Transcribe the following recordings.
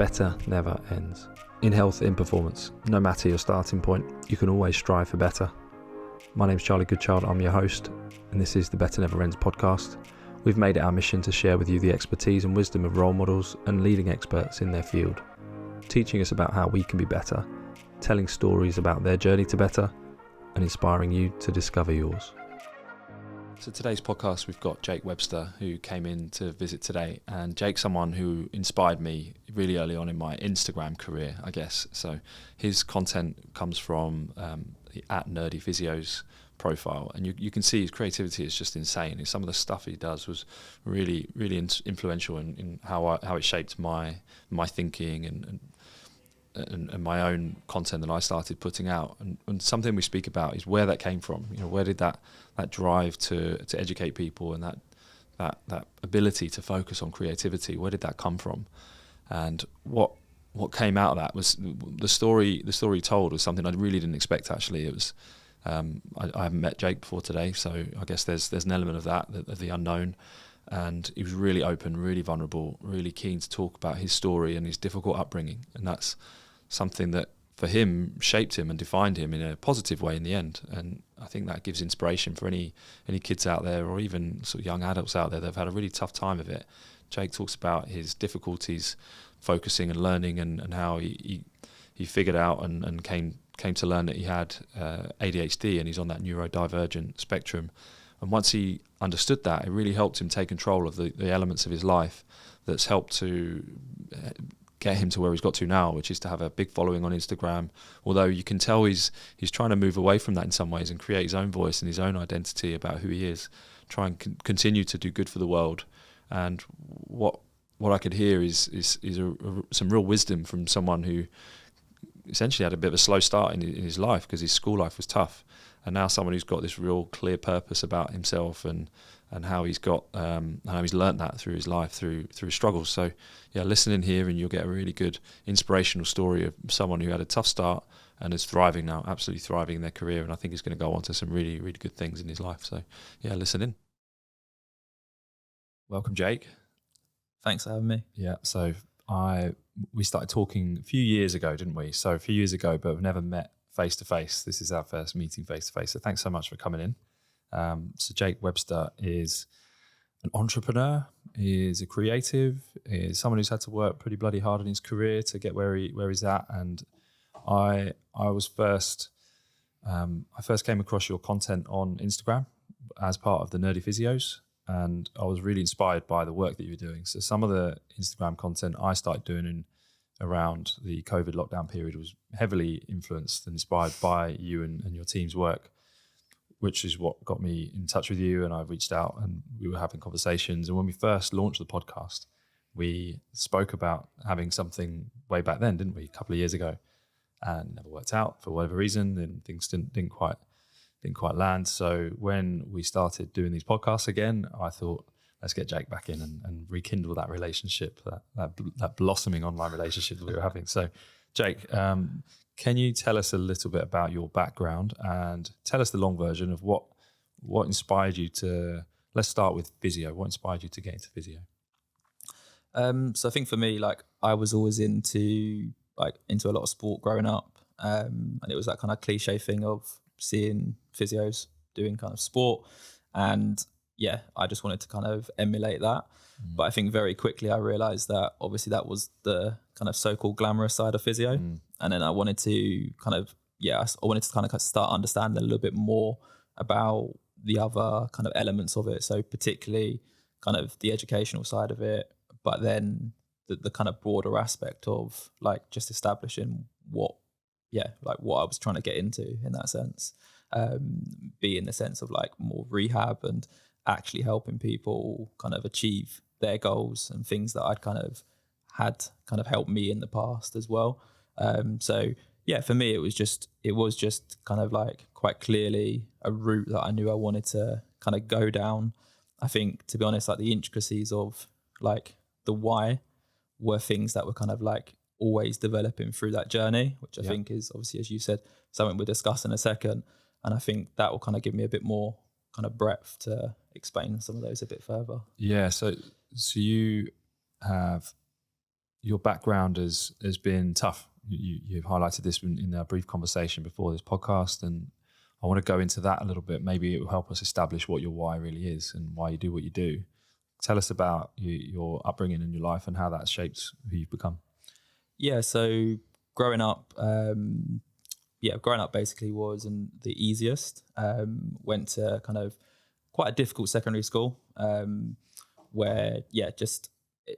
better never ends. In health, in performance, no matter your starting point, you can always strive for better. My name's Charlie Goodchild, I'm your host, and this is the Better Never Ends podcast. We've made it our mission to share with you the expertise and wisdom of role models and leading experts in their field, teaching us about how we can be better, telling stories about their journey to better, and inspiring you to discover yours. So today's podcast, we've got Jake Webster, who came in to visit today. And Jake's someone who inspired me really early on in my Instagram career, I guess. So his content comes from the @Nerdy Physios profile. And you can see his creativity is just insane. And some of the stuff he does was really influential in how it shaped my thinking and my own content that I started putting out. And something we speak about is where that came from. You know, where did that drive to educate people and that ability to focus on creativity, where did that come from? And what came out of that was the story he told was something I really didn't expect, actually. It was I haven't met Jake before today, so I guess there's an element of that, of the unknown. And he was really open, really vulnerable, really keen to talk about his story and his difficult upbringing. And that's something that for him shaped him and defined him in a positive way in the end. And I think that gives inspiration for any kids out there, or even sort of young adults out there that have had a really tough time of it. Jake talks about his difficulties focusing and learning, and how he figured out and came to learn that he had ADHD, and he's on that neurodivergent spectrum. And once he understood that, it really helped him take control of the elements of his life that's helped to get him to where he's got to now, which is to have a big following on Instagram. Although you can tell he's trying to move away from that in some ways and create his own voice and his own identity about who he is, try and continue to do good for the world. And what I could hear is some real wisdom from someone who essentially had a bit of a slow start in his life because his school life was tough. And now someone who's got this real clear purpose about himself and how he's got how he's learnt that through his life, through his struggles. So yeah, listen in here and you'll get a really good inspirational story of someone who had a tough start and is thriving now, absolutely thriving in their career. And I think he's going to go on to some really, really good things in his life. So yeah, listen in. Welcome, Jake. Thanks for having me. Yeah, so we started talking a few years ago, didn't we? So a few years ago, but we've never met face to face. This is our first meeting face to face. So thanks so much for coming in. So Jake Webster is an entrepreneur, is a creative, is someone who's had to work pretty bloody hard in his career to get where he's at. And I first came across your content on Instagram as part of the Nerdy Physios, and I was really inspired by the work that you were doing. So some of the Instagram content I started doing around the COVID lockdown period was heavily influenced and inspired by you and your team's work, which is what got me in touch with you. And I reached out and we were having conversations. And when we first launched the podcast, we spoke about having something way back then, didn't we? A couple of years ago, and never worked out for whatever reason. And things didn't quite land. So when we started doing these podcasts again, I thought, let's get Jake back in and rekindle that relationship, that blossoming online relationship that we were having. So Jake, can you tell us a little bit about your background and tell us the long version of what inspired you to, let's start with physio. What inspired you to get into physio? So I think for me, like, I was always into a lot of sport growing up. And it was that kind of cliche thing of seeing physios doing kind of sport. And yeah, I just wanted to kind of emulate that. But I think very quickly I realized that obviously that was the kind of so-called glamorous side of physio. And then I wanted to kind of start understanding a little bit more about the other kind of elements of it. So particularly kind of the educational side of it, but then the kind of broader aspect of like just establishing what I was trying to get into in that sense. Be in the sense of like more rehab and actually helping people kind of achieve their goals and things that I'd kind of had kind of helped me in the past as well. So yeah, for me, it was just kind of like quite clearly a route that I knew I wanted to kind of go down. I think, to be honest, like the intricacies of like the why were things that were kind of like always developing through that journey, which I think is obviously, as you said, something we'll discuss in a second. And I think that will kind of give me a bit more kind of breadth to explain some of those a bit further. Yeah. So you have your background has been tough. You've highlighted this in our brief conversation before this podcast, and I want to go into that a little bit. Maybe it will help us establish what your why really is and why you do what you do. Tell us about your upbringing in your life and how that shapes who you've become. Yeah, so growing up basically wasn't the easiest. Went to kind of quite a difficult secondary school, where just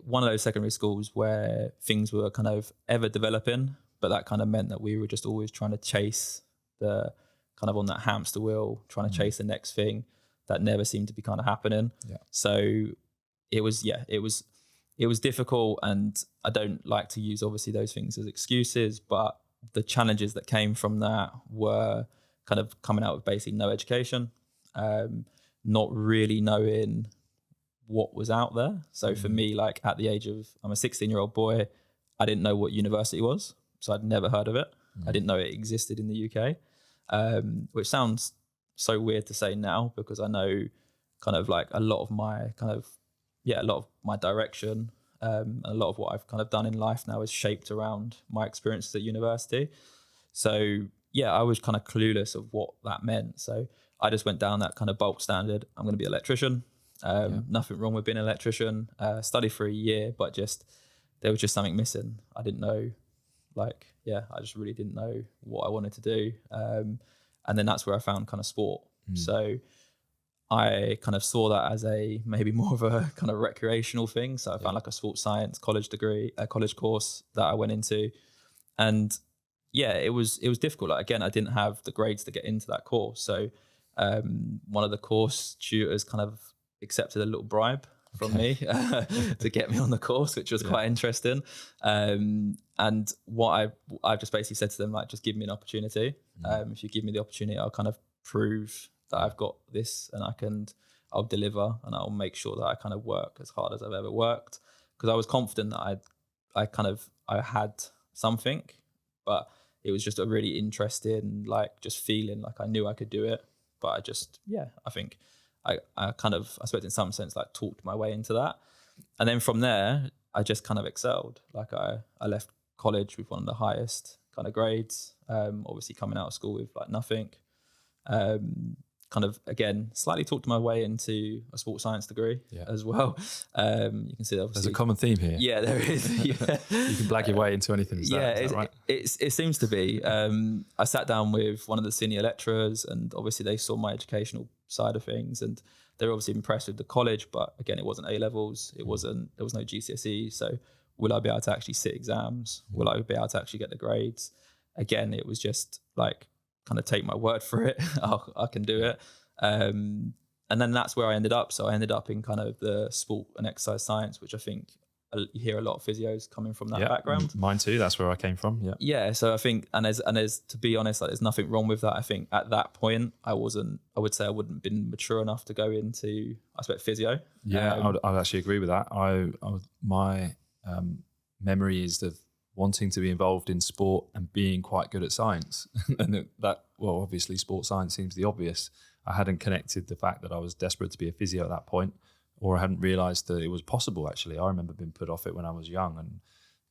one of those secondary schools where things were kind of ever developing, but that kind of meant that we were just always trying to chase the kind of on that hamster wheel, trying to chase the next thing that never seemed to be kind of happening. Yeah. So it was difficult, and I don't like to use obviously those things as excuses, but the challenges that came from that were kind of coming out with basically no education, not really knowing what was out there. So for me, like at the age of, I'm a 16-year-old boy, I didn't know what university was. So I'd never heard of it. I didn't know it existed in the UK, which sounds so weird to say now, because I know kind of like a lot of my direction, a lot of what I've kind of done in life now is shaped around my experiences at university. So yeah, I was kind of clueless of what that meant. So I just went down that kind of bulk standard. I'm going to be an electrician. Nothing wrong with being an electrician. Studied for a year, but there was just something missing. I didn't know, I just really didn't know what I wanted to do. And then that's where I found kind of sport. So I kind of saw that as maybe more of a kind of recreational thing. So I found like a sports science college course that I went into, and it was difficult. Like, again, I didn't have the grades to get into that course. So one of the course tutors kind of accepted a little bribe from me to get me on the course, which was quite interesting. And what I've just basically said to them, like, just give me an opportunity. If you give me the opportunity, I'll kind of prove that I've got this, and I'll deliver, and I'll make sure that I kind of work as hard as I've ever worked. Because I was confident that I had something, but it was just a really interesting, like, just feeling like I knew I could do it. But I think I suppose in some sense, like, talked my way into that. And then from there, I just kind of excelled. Like I left college with one of the highest kind of grades, obviously coming out of school with like nothing. Kind of, again, slightly talked my way into a sports science degree as well. You can see obviously there's a common theme here. Yeah, there is. You can blag your way into anything. Is that right? It seems to be. I sat down with one of the senior lecturers, and obviously they saw my educational side of things, and they were obviously impressed with the college. But again, it wasn't A levels. There was no GCSE. So will I be able to actually sit exams? Will I be able to actually get the grades? Again, it was just like, kind of take my word for it. I can do it. And then that's where I ended up. So I ended up in kind of the sport and exercise science, which I think you hear a lot of physios coming from that background. Mine too. That's where I came from. Yeah. Yeah. So I think, and there's to be honest, like, there's nothing wrong with that. I think at that point I wouldn't have been mature enough to go into, I suppose, physio. Yeah. I'd actually agree with that. My memory is of wanting to be involved in sport and being quite good at science. And obviously sports science seems the obvious. I hadn't connected the fact that I was desperate to be a physio at that point, or I hadn't realised that it was possible, actually. I remember being put off it when I was young and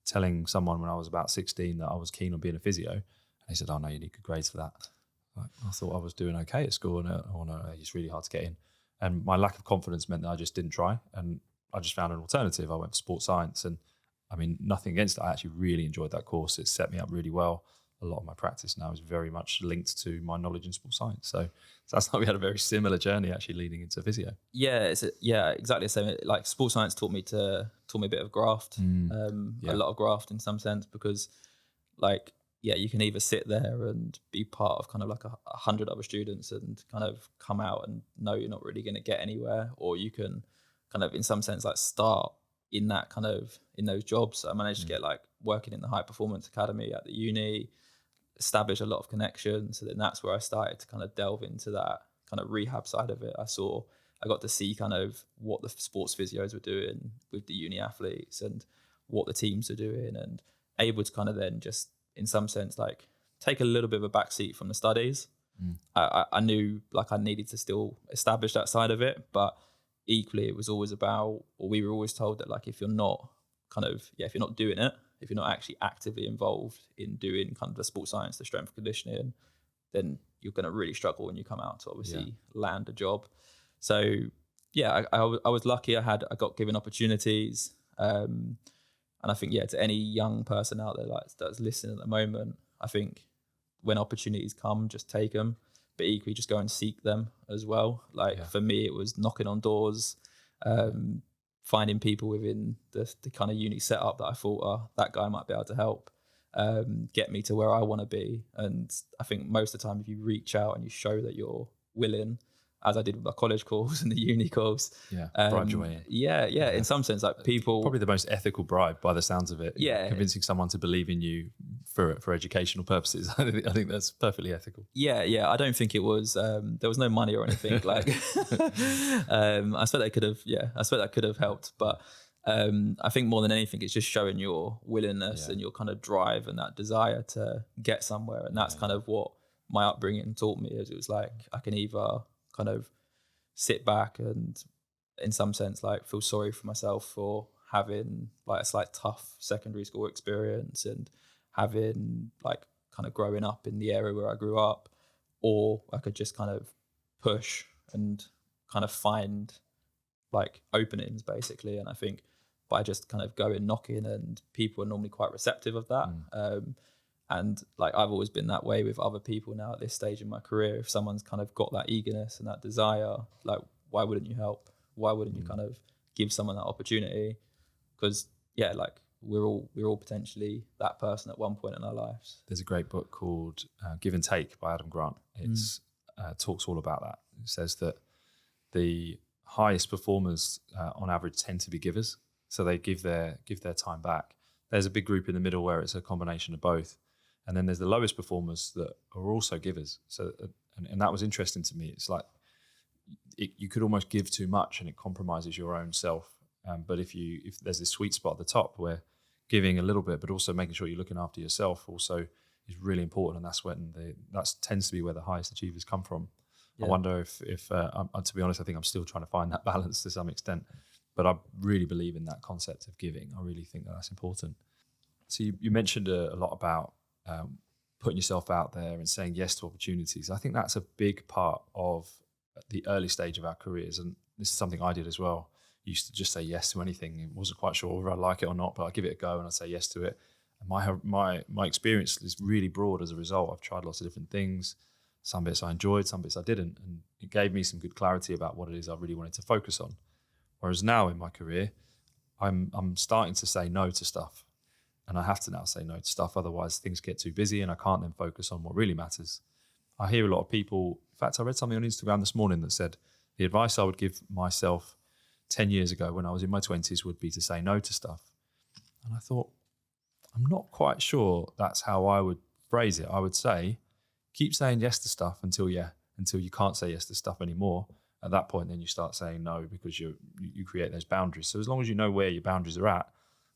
telling someone when I was about 16 that I was keen on being a physio. And they said, oh no, you need good grades for that. I thought I was doing okay at school, and it's really hard to get in. And my lack of confidence meant that I just didn't try, and I just found an alternative. I went for sports science, and I mean, nothing against it. I actually really enjoyed that course. It set me up really well. A lot of my practice now is very much linked to my knowledge in sports science. So that's like we had a very similar journey actually leading into physio. Yeah, exactly the same. Like, sports science taught me a bit of graft, a lot of graft in some sense, because like, you can either sit there and be part of kind of like 100 other students and kind of come out and know you're not really going to get anywhere, or you can kind of in some sense like start in that kind of in those jobs. I managed to get like working in the high performance academy at the uni, establish a lot of connections. So then that's where I started to kind of delve into that kind of rehab side of it. I got to see kind of what the sports physios were doing with the uni athletes and what the teams are doing, and able to kind of then just in some sense like take a little bit of a backseat from the studies. I knew like I needed to still establish that side of it, but equally it was always about, or we were always told that like if you're not kind of, if you're not doing it, if you're not actually actively involved in doing kind of the sports science, the strength and conditioning, then you're going to really struggle when you come out to obviously land a job. So yeah, I was lucky. I got given opportunities. And I think, to any young person out there that's listening at the moment, I think when opportunities come, just take them, but equally just go and seek them as well. For me, it was knocking on doors, finding people within the kind of unique setup that I thought, that guy might be able to help get me to where I want to be. And I think most of the time, if you reach out and you show that you're willing, as I did with my college course and the uni course. Bribed your way in. Yeah. In some sense, people... Probably the most ethical bribe by the sounds of it. Yeah. Convincing someone to believe in you for educational purposes. I think that's perfectly ethical. Yeah. I don't think it was... there was no money or anything. I expect that could have helped. But I think more than anything, it's just showing your willingness and your kind of drive and that desire to get somewhere. And that's kind of what my upbringing taught me. Is it was I can either kind of sit back and in some sense feel sorry for myself for having a slight tough secondary school experience and having kind of growing up in the area where I grew up, or I could just kind of push and kind of find openings basically. And I think by just kind of going knocking, and people are normally quite receptive of that. And I've always been that way with other people now at this stage in my career. If someone's kind of got that eagerness and that desire, why wouldn't you help? Why wouldn't you kind of give someone that opportunity? Because we're all potentially that person at one point in our lives. There's a great book called Give and Take by Adam Grant. It's talks all about that. It says that the highest performers on average tend to be givers. So they give their time back. There's a big group in the middle where it's a combination of both. And then there's the lowest performers that are also givers. So, and that was interesting to me. It's you could almost give too much and it compromises your own self. But if there's this sweet spot at the top where giving a little bit, but also making sure you're looking after yourself also is really important. And that's when that tends to be where the highest achievers come from. Yeah. I wonder if to be honest, I think I'm still trying to find that balance to some extent. But I really believe in that concept of giving. I really think that's important. So you mentioned a lot about putting yourself out there and saying yes to opportunities. I think that's a big part of the early stage of our careers. And this is something I did as well. Used to just say yes to anything. I wasn't quite sure whether I like it or not, but I'd give it a go and I'd say yes to it. And my experience is really broad as a result. I've tried lots of different things. Some bits I enjoyed, some bits I didn't. And it gave me some good clarity about what it is I really wanted to focus on. Whereas now in my career, I'm starting to say no to stuff. And I have to now say no to stuff, otherwise things get too busy and I can't then focus on what really matters. I hear a lot of people, in fact, I read something on Instagram this morning that said the advice I would give myself 10 years ago when I was in my 20s would be to say no to stuff. And I thought, I'm not quite sure that's how I would phrase it. I would say, keep saying yes to stuff until you can't say yes to stuff anymore. At that point, then you start saying no because you create those boundaries. So as long as you know where your boundaries are at,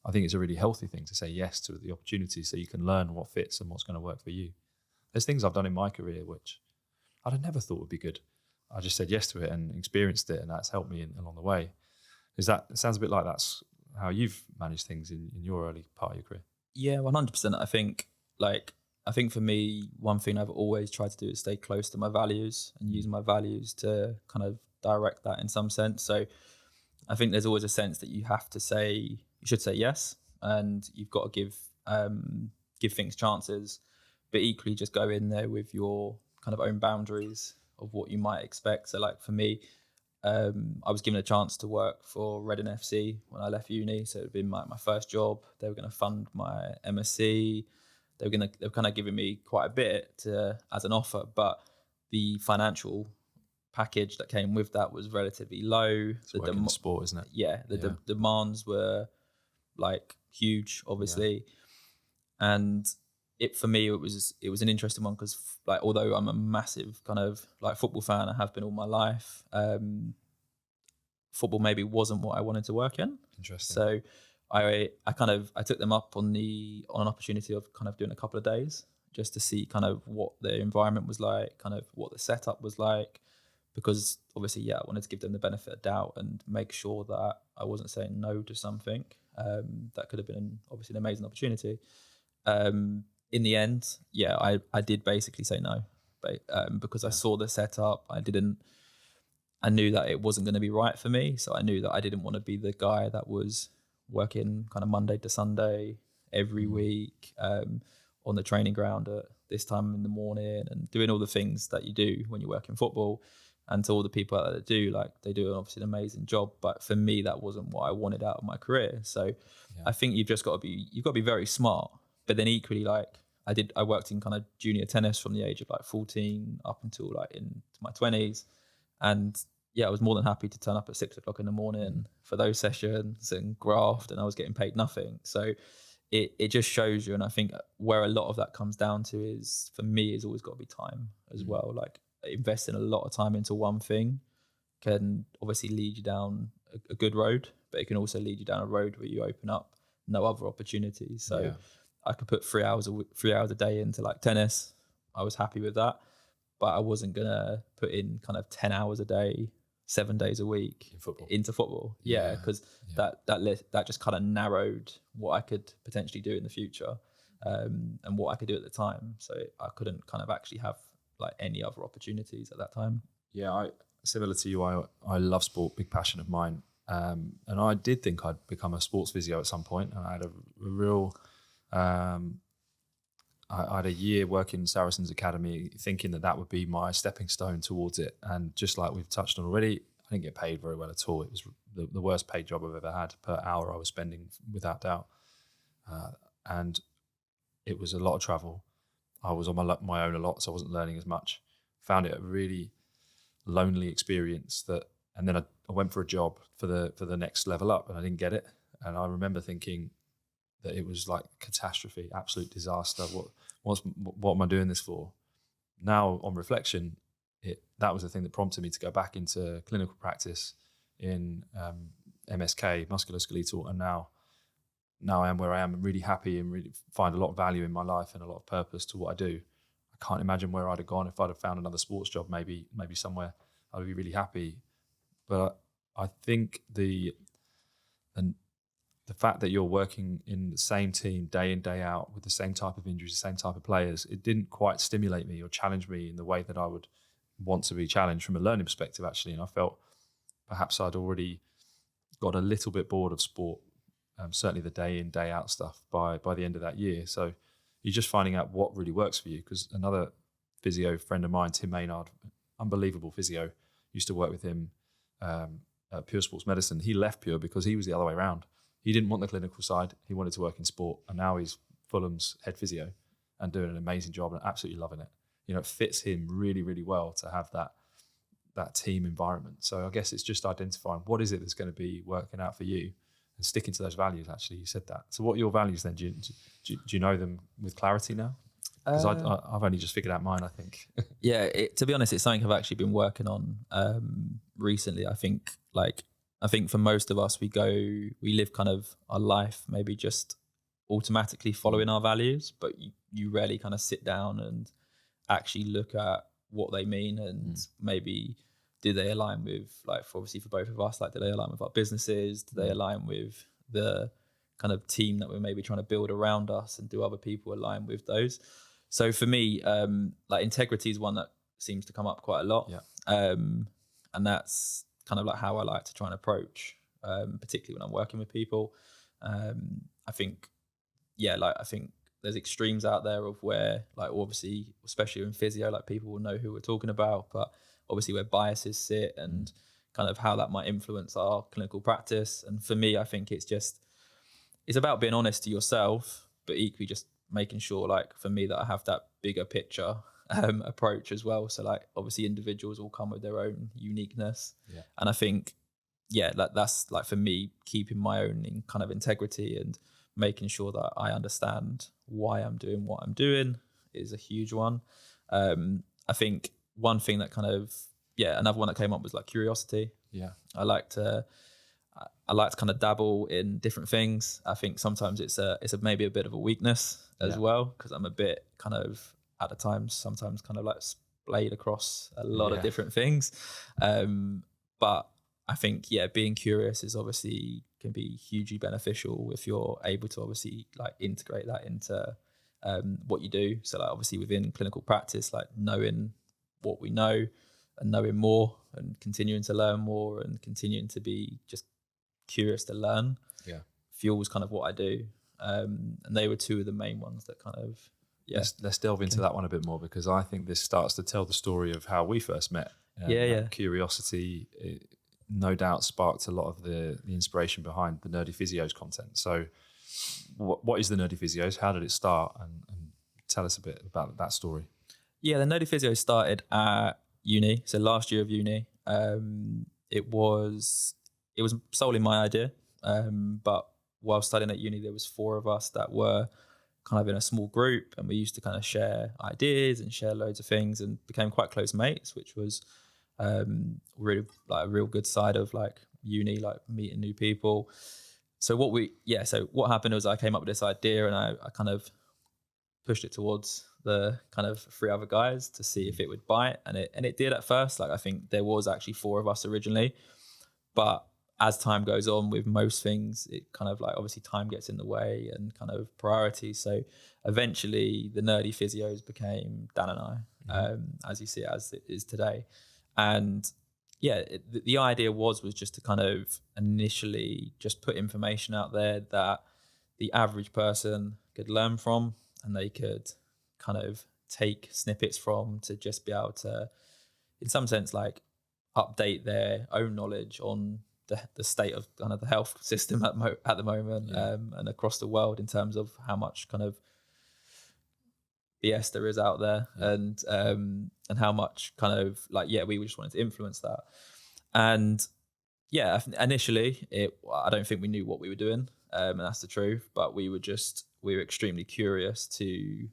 I think it's a really healthy thing to say yes to the opportunities so you can learn what fits and what's going to work for you. There's things I've done in my career which I'd have never thought would be good. I just said yes to it and experienced it, and that's helped me along the way. It sounds a bit like that's how you've managed things in your early part of your career. Yeah, 100%. I think for me, one thing I've always tried to do is stay close to my values and use my values to kind of direct that in some sense. So I think there's always a sense that you should say yes, and you've got to give things chances, but equally just go in there with your kind of own boundaries of what you might expect. So for me, I was given a chance to work for Reading FC when I left uni. So it had been my first job. They were going to fund my MSc. They were kind of giving me quite a bit as an offer, but the financial package that came with that was relatively low. It's working in sport, isn't it? Yeah, the demands were huge, obviously, and for me it was an interesting one because although I'm a massive kind of football fan, I have been all my life. Football maybe wasn't what I wanted to work in. Interesting. So I took them up on an opportunity of kind of doing a couple of days just to see kind of what the environment was like, kind of what the setup was like, because obviously, I wanted to give them the benefit of doubt and make sure that I wasn't saying no to something. that could have been obviously an amazing opportunity. In the end, yeah, I did basically say no, because I saw the setup. I knew that it wasn't going to be right for me. So I knew that I didn't want to be the guy that was working kind of Monday to Sunday every week on the training ground at this time in the morning and doing all the things that you do when you work in football. And to all the people out there that do, like, they do obviously an amazing job. But for me, that wasn't what I wanted out of my career. So I think you've got to be very smart. But then equally, like, I worked in kind of junior tennis from the age of like 14 up until like into my 20s. And yeah, I was more than happy to turn up at 6 o'clock in the morning for those sessions and graft, and I was getting paid nothing. So it just shows you. And I think where a lot of that comes down to is, for me, is always got to be time as well. Like, investing a lot of time into one thing can obviously lead you down a good road, but it can also lead you down a road where you open up no other opportunities. So I could put 3 hours a day into like tennis. I was happy with that, but I wasn't gonna put in kind of 10 hours a day, 7 days a week into football. Because that just kind of narrowed what I could potentially do in the future, and what I could do at the time. So I couldn't kind of actually have like any other opportunities at that time. Similar to you, I love sport, big passion of mine, and I did think I'd become a sports physio at some point. And I had a real I had a year working in Saracen's Academy thinking that would be my stepping stone towards it. And just like we've touched on already, I didn't get paid very well at all. It was the worst paid job I've ever had per hour I was spending, without doubt. And it was a lot of travel. I was on my own a lot, so I wasn't learning as much. Found it a really lonely experience. And then I went for a job for the next level up, and I didn't get it. And I remember thinking that it was like catastrophe, absolute disaster. What am I doing this for? Now, on reflection, that was the thing that prompted me to go back into clinical practice in MSK, musculoskeletal, and now I am where I am. I'm really happy and really find a lot of value in my life and a lot of purpose to what I do. I can't imagine where I'd have gone if I'd have found another sports job, maybe somewhere I'd be really happy. But I think the fact that you're working in the same team day in, day out with the same type of injuries, the same type of players, it didn't quite stimulate me or challenge me in the way that I would want to be challenged from a learning perspective, actually. And I felt perhaps I'd already got a little bit bored of sport, certainly the day in, day out stuff by the end of that year. So you're just finding out what really works for you, because another physio friend of mine, Tim Maynard, unbelievable physio, used to work with him at Pure Sports Medicine. He left Pure because he was the other way around. He didn't want the clinical side. He wanted to work in sport. And now he's Fulham's head physio and doing an amazing job and absolutely loving it. You know, it fits him really, really well to have that team environment. So I guess it's just identifying what is it that's going to be working out for you and sticking to those values. Actually, you said that. So what are your values then? Do you know them with clarity now? Because I've only just figured out mine, I think. Yeah, to be honest, it's something I've actually been working on recently. I think for most of us, we live kind of our life maybe just automatically following our values, but you rarely kind of sit down and actually look at what they mean and maybe do they align with, like, obviously for both of us, like, do they align with our businesses? Do they align with the kind of team that we're maybe trying to build around us, and do other people align with those? So for me, like, integrity is one that seems to come up quite a lot. And that's kind of like how I like to try and approach, particularly when I'm working with people. I think there's extremes out there of where, like, obviously, especially in physio, like, people will know who we're talking about, but obviously where biases sit and kind of how that might influence our clinical practice. And for me, I think it's about being honest to yourself, but equally just making sure, like, for me, that I have that bigger picture approach as well. So, like, obviously individuals all come with their own uniqueness. And I think, that's, like, for me, keeping my own kind of integrity and making sure that I understand why I'm doing what I'm doing is a huge one. I think one thing that kind of, another one that came up was, like, curiosity. I like to kind of dabble in different things. I think sometimes it's maybe a bit of a weakness as well, because I'm a bit kind of, at the times, sometimes kind of like splayed across a lot of different things. But I think, being curious is obviously can be hugely beneficial if you're able to obviously like integrate that into what you do. So like obviously within clinical practice, like knowing what we know and knowing more and continuing to learn more and continuing to be just curious to learn fuels kind of what I do. And they were two of the main ones that kind of, Let's delve into that one a bit more, because I think this starts to tell the story of how we first met. Curiosity, no doubt, sparked a lot of the inspiration behind the Nerdy Physios content. So what is the Nerdy Physios? How did it start? And tell us a bit about that story. Yeah, the Nerdy Physios started at uni. So last year of uni. It was solely my idea. But while studying at uni, there was 4 of us that were kind of in a small group, and we used to kind of share ideas and share loads of things and became quite close mates, which was really like a real good side of like uni, like meeting new people. So what happened was I came up with this idea, and I kind of pushed it towards the kind of 3 other guys to see if it would bite, and it did at first. Like I think there was actually 4 of us originally, but as time goes on with most things, it kind of like obviously time gets in the way and kind of priorities. So eventually the Nerdy Physios became Dan and I, as you see it as it is today. And the idea was just to kind of initially just put information out there that the average person could learn from, and they could kind of take snippets from, to just be able to, in some sense, like update their own knowledge on the state of kind of the health system at the moment, and across the world, in terms of how much kind of BS there is out there, and how much kind of like we just wanted to influence that. And initially I don't think we knew what we were doing, and that's the truth, but we were extremely curious to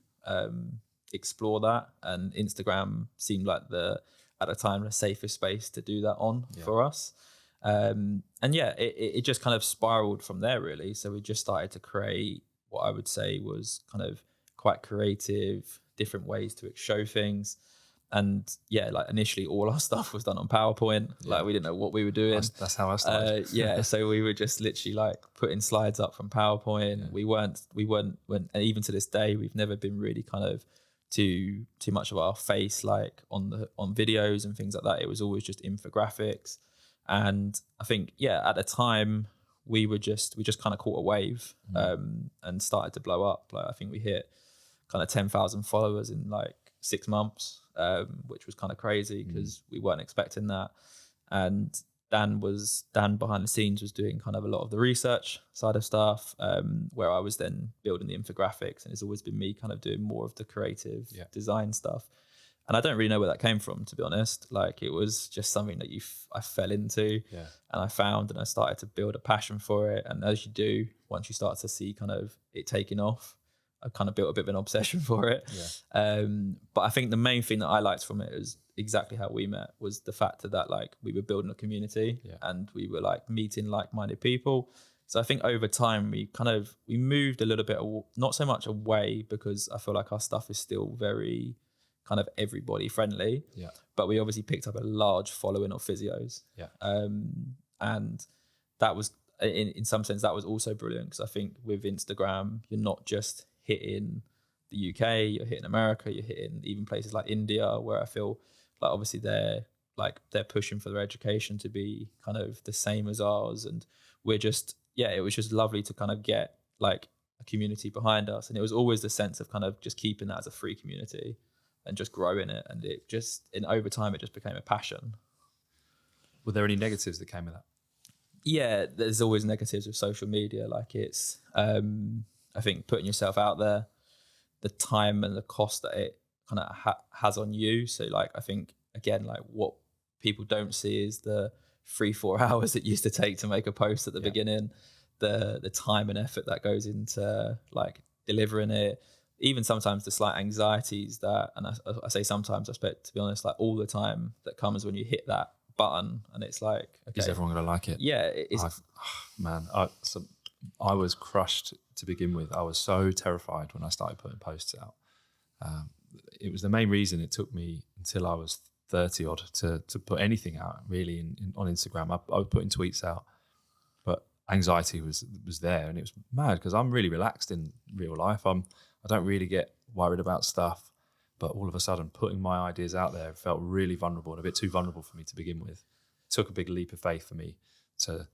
explore that, and Instagram seemed like at the time the safest space to do that on for us. It just kind of spiraled from there, really. So we just started to create what I would say was kind of quite creative, different ways to show things. And like initially all our stuff was done on PowerPoint. Like we didn't know what we were doing. That's how I started. So we were just literally like putting slides up from PowerPoint. We weren't, and even to this day, we've never been really kind of too much of our face like on videos and things like that. It was always just infographics. And I think, at the time we just kind of caught a wave, and started to blow up. Like I think we hit kind of 10,000 followers in like 6 months, which was kind of crazy because we weren't expecting that. And Dan behind the scenes was doing kind of a lot of the research side of stuff, where I was then building the infographics, and it's always been me kind of doing more of the creative design stuff. And I don't really know where that came from, to be honest. Like it was just something that I fell into, and I found, and I started to build a passion for it. And as you do, once you start to see kind of it taking off, I kind of built a bit of an obsession for it. But I think the main thing that I liked from it is exactly how we met, was the fact that like we were building a community, and we were like meeting like-minded people. So I think over time we moved a little bit, not so much away, because I feel like our stuff is still very kind of everybody friendly, but we obviously picked up a large following of physios, and that was in some sense that was also brilliant, because I think with Instagram you're not just hitting the UK, you're hitting America, you're hitting even places like India, where I feel like obviously they're pushing for their education to be kind of the same as ours, and we're just it was just lovely to kind of get like a community behind us. And it was always the sense of kind of just keeping that as a free community and just growing it, and over time it just became a passion. Were there any negatives that came with that? Yeah, there's always negatives with social media. Like it's I think putting yourself out there, the time and the cost that it kind of has on you. So like I think again, like what people don't see is the 3-4 hours it used to take to make a post at the beginning, the time and effort that goes into like delivering it, even sometimes the slight anxieties that, and I say sometimes, I expect, to be honest, like all the time that comes when you hit that button, and it's like, okay, is everyone going to like it? Yeah, I was crushed to begin with. I was so terrified when I started putting posts out. It was the main reason it took me until I was 30 odd to put anything out really on Instagram. I was putting tweets out, but anxiety was there, and it was mad because I'm really relaxed in real life. I don't really get worried about stuff, but all of a sudden putting my ideas out there felt really vulnerable and a bit too vulnerable for me to begin with. It took a big leap of faith for me to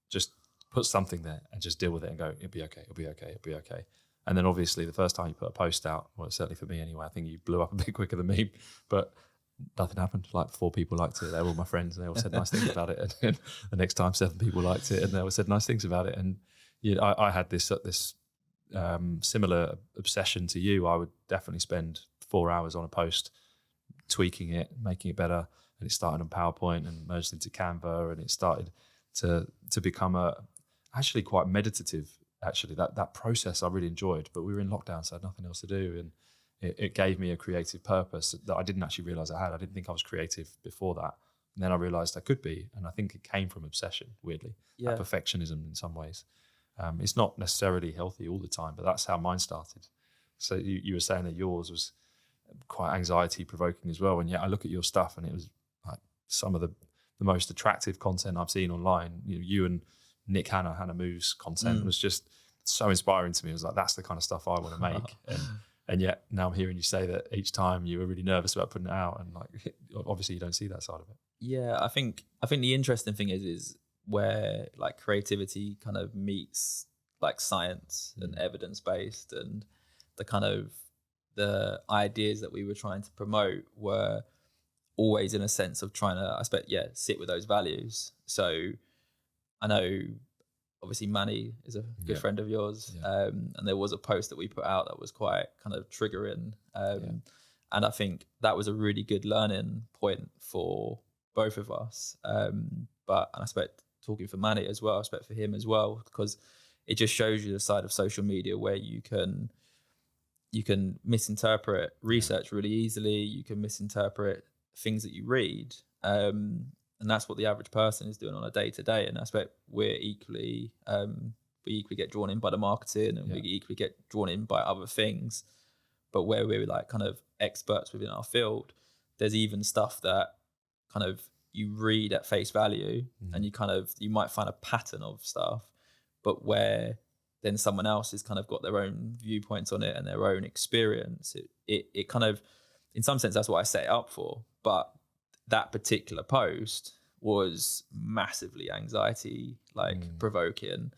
just put something there and just deal with it and go, it'll be okay, it'll be okay, it'll be okay. And then obviously the first time you put a post out, well, certainly for me anyway, I think you blew up a bit quicker than me, but nothing happened. Like 4 people liked it. They were all my friends and they all said nice things about it. And then the next time 7 people liked it and they all said nice things about it. And I had this similar obsession to you. I would definitely spend 4 hours on a post, tweaking it, making it better. And it started on PowerPoint and merged into Canva, and it started to become actually quite meditative. Actually, that process I really enjoyed, but we were in lockdown, so I had nothing else to do, and it gave me a creative purpose that I didn't actually realize I had. I didn't think I was creative before that, and then I realized I could be, and I think it came from obsession, weirdly, that perfectionism in some ways. It's not necessarily healthy all the time, but that's how mine started. So you were saying that yours was quite anxiety provoking as well, and yet I look at your stuff, and it was like some of the most attractive content I've seen online. You and Nick Hannah Moves content was just so inspiring to me. It was like, that's the kind of stuff I want to make. And yet now I'm hearing you say that each time you were really nervous about putting it out, and like obviously you don't see that side of it. Yeah, I think the interesting thing is where like creativity kind of meets like science and evidence based, and the kind of the ideas that we were trying to promote were always in a sense of trying to, sit with those values. So I know obviously Manny is a good friend of yours, and there was a post that we put out that was quite kind of triggering, and I think that was a really good learning point for both of us, but I expect, talking for Manny as well, I expect for him as well, because it just shows you the side of social media where you can misinterpret research really easily, you can misinterpret things that you read, and that's what the average person is doing on a day-to-day. And I expect we equally get drawn in by the marketing, and we equally get drawn in by other things. But where we're like kind of experts within our field, there's even stuff that kind of you read at face value, and you might find a pattern of stuff, but where then someone else has kind of got their own viewpoints on it and their own experience. It kind of, in some sense, that's what I set it up for. But that particular post was massively anxiety provoking.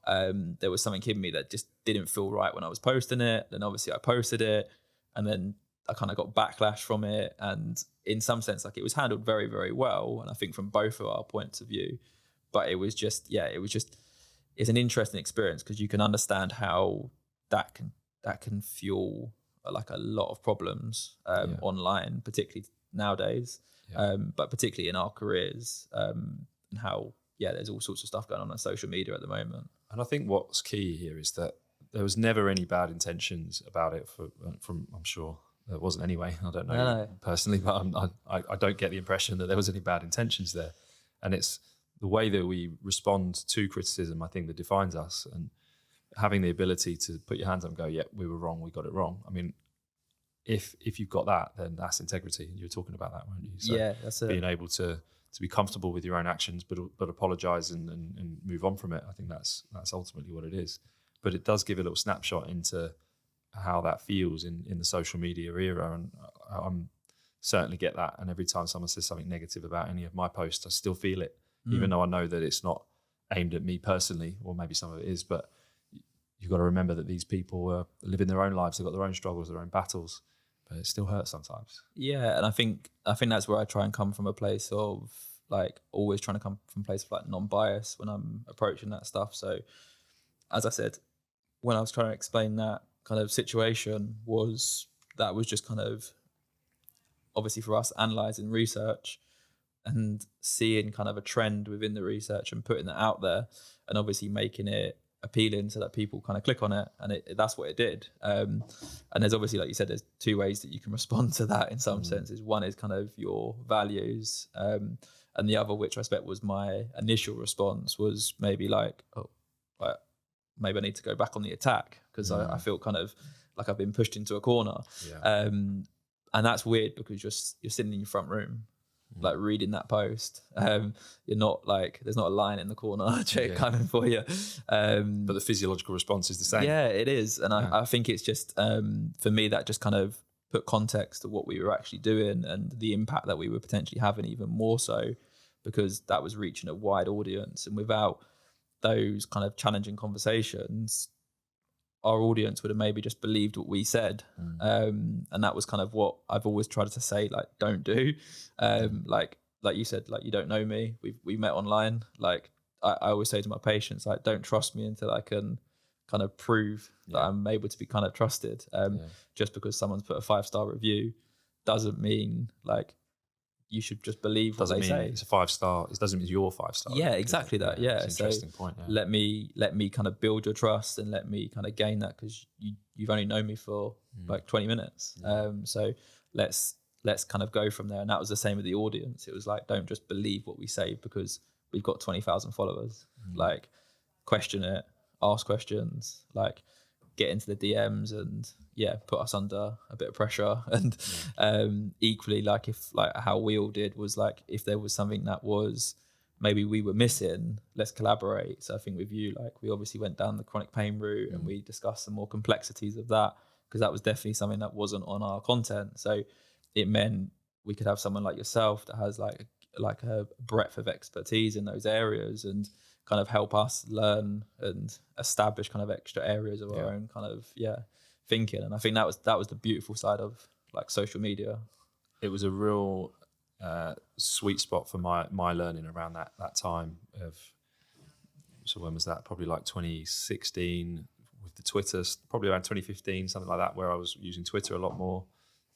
There was something in me that just didn't feel right when I was posting it. Then obviously I posted it, and then I kind of got backlash from it. And in some sense, like, it was handled very, very well, and I think from both of our points of view. But it was just it's an interesting experience, because you can understand how that can fuel like a lot of problems online, particularly nowadays, but particularly in our careers, and how there's all sorts of stuff going on social media at the moment. And I think what's key here is that there was never any bad intentions about it from I'm sure there wasn't anyway. I don't know personally, but I don't get the impression that there was any bad intentions there. And it's the way that we respond to criticism, I think, that defines us, and having the ability to put your hands up and go, we were wrong, we got it wrong. I mean, if you've got that, then that's integrity. And you were talking about that, weren't you? So that's it. Being able to be comfortable with your own actions, but apologize and move on from it. I think that's ultimately what it is. But it does give a little snapshot into how that feels in the social media era. And I'm certainly get that. And every time someone says something negative about any of my posts, I still feel it, even though I know that it's not aimed at me personally, or maybe some of it is, but you've got to remember that these people are living their own lives. They've got their own struggles, their own battles, but it still hurts sometimes. Yeah. And I think that's where I try and come from, a place of like always trying to come from a place of like non-bias when I'm approaching that stuff. So as I said, when I was trying to explain that kind of situation, was just kind of obviously for us analysing research and seeing kind of a trend within the research and putting that out there, and obviously making it appealing so that people kind of click on it, and that's what it did. And there's obviously, like you said, there's 2 ways that you can respond to that in some senses. One is kind of your values, and the other, which I expect was my initial response, was maybe like, maybe I need to go back on the attack, because I feel kind of like I've been pushed into a corner. And that's weird, because you're sitting in your front room like reading that post. You're not like, there's not a line in the corner kind of for you. But the physiological response is the same. Yeah, it is. And I think it's just, for me, that just kind of put context to what we were actually doing and the impact that we were potentially having, even more so because that was reaching a wide audience. And without those kind of challenging conversations, our audience would have maybe just believed what we said. And that was kind of what I've always tried to say, like, don't do. Like you said, like, you don't know me. We met online. Like I always say to my patients, like, don't trust me until I can kind of prove that I'm able to be kind of trusted. Just because someone's put a 5-star review doesn't mean like you should just believe what they say. It's a 5-star. It doesn't mean you're 5-star. Yeah, exactly that. Yeah, it's an interesting point. Let me kind of build your trust and let me kind of gain that, because you've only known me for like 20 minutes. So let's kind of go from there. And that was the same with the audience. It was like, don't just believe what we say because we've got 20,000 followers. Like, question it, ask questions, like get into the DMs and put us under a bit of pressure. And equally, like, if like how we all did was like, if there was something that was maybe we were missing, let's collaborate. So I think with you, like, we obviously went down the chronic pain route and we discussed some more complexities of that, because that was definitely something that wasn't on our content. So it meant we could have someone like yourself that has like a breadth of expertise in those areas and kind of help us learn and establish kind of extra areas of our own kind of thinking. And I think that was the beautiful side of like social media. It was a real sweet spot for my learning around that time of, so when was that? Probably like 2016 with the Twitter, probably around 2015, something like that, where I was using Twitter a lot more,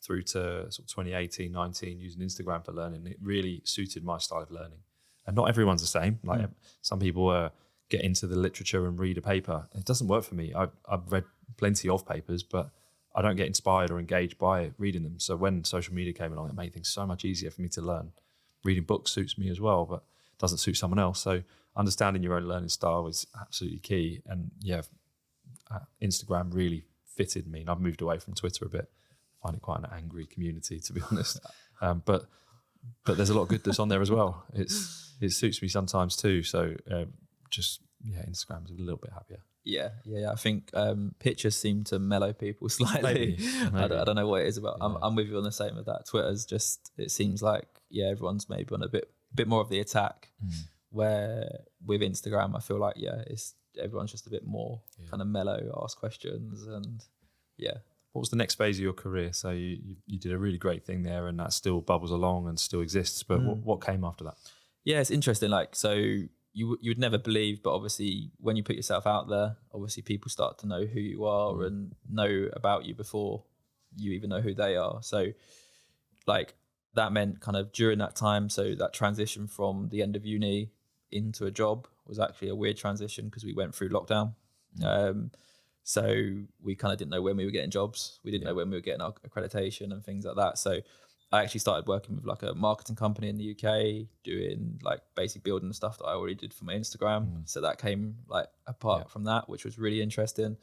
through to sort of 2018, 19, using Instagram for learning. It really suited my style of learning. And not everyone's the same. Like some people get into the literature and read a paper. It doesn't work for me. I've read plenty of papers, but I don't get inspired or engaged by reading them. So when social media came along, it made things so much easier for me to learn. Reading books suits me as well, but doesn't suit someone else. So understanding your own learning style is absolutely key. And Instagram really fitted me. And I've moved away from Twitter a bit. I find it quite an angry community, to be honest. But there's a lot of good that's on there as well. It suits me sometimes too. So Instagram's a little bit happier. Yeah. I think pictures seem to mellow people slightly. Maybe. I don't know what it is about. I'm with you on the same with that. Twitter's just, it seems like everyone's maybe on a bit more of the attack. Where with Instagram, I feel like it's everyone's just a bit more kind of mellow, ask questions, and What was the next phase of your career? So you did a really great thing there, and that still bubbles along and still exists. But what came after that? Yeah, it's interesting. Like, so you would never believe, but obviously when you put yourself out there, obviously people start to know who you are and know about you before you even know who they are. So like that meant kind of during that time, so that transition from the end of uni into a job was actually a weird transition because we went through lockdown. So we kind of didn't know when we were getting jobs. We didn't know when we were getting our accreditation and things like that. So I actually started working with like a marketing company in the UK, doing like basic building the stuff that I already did for my Instagram. So that came like apart from that, which was really interesting.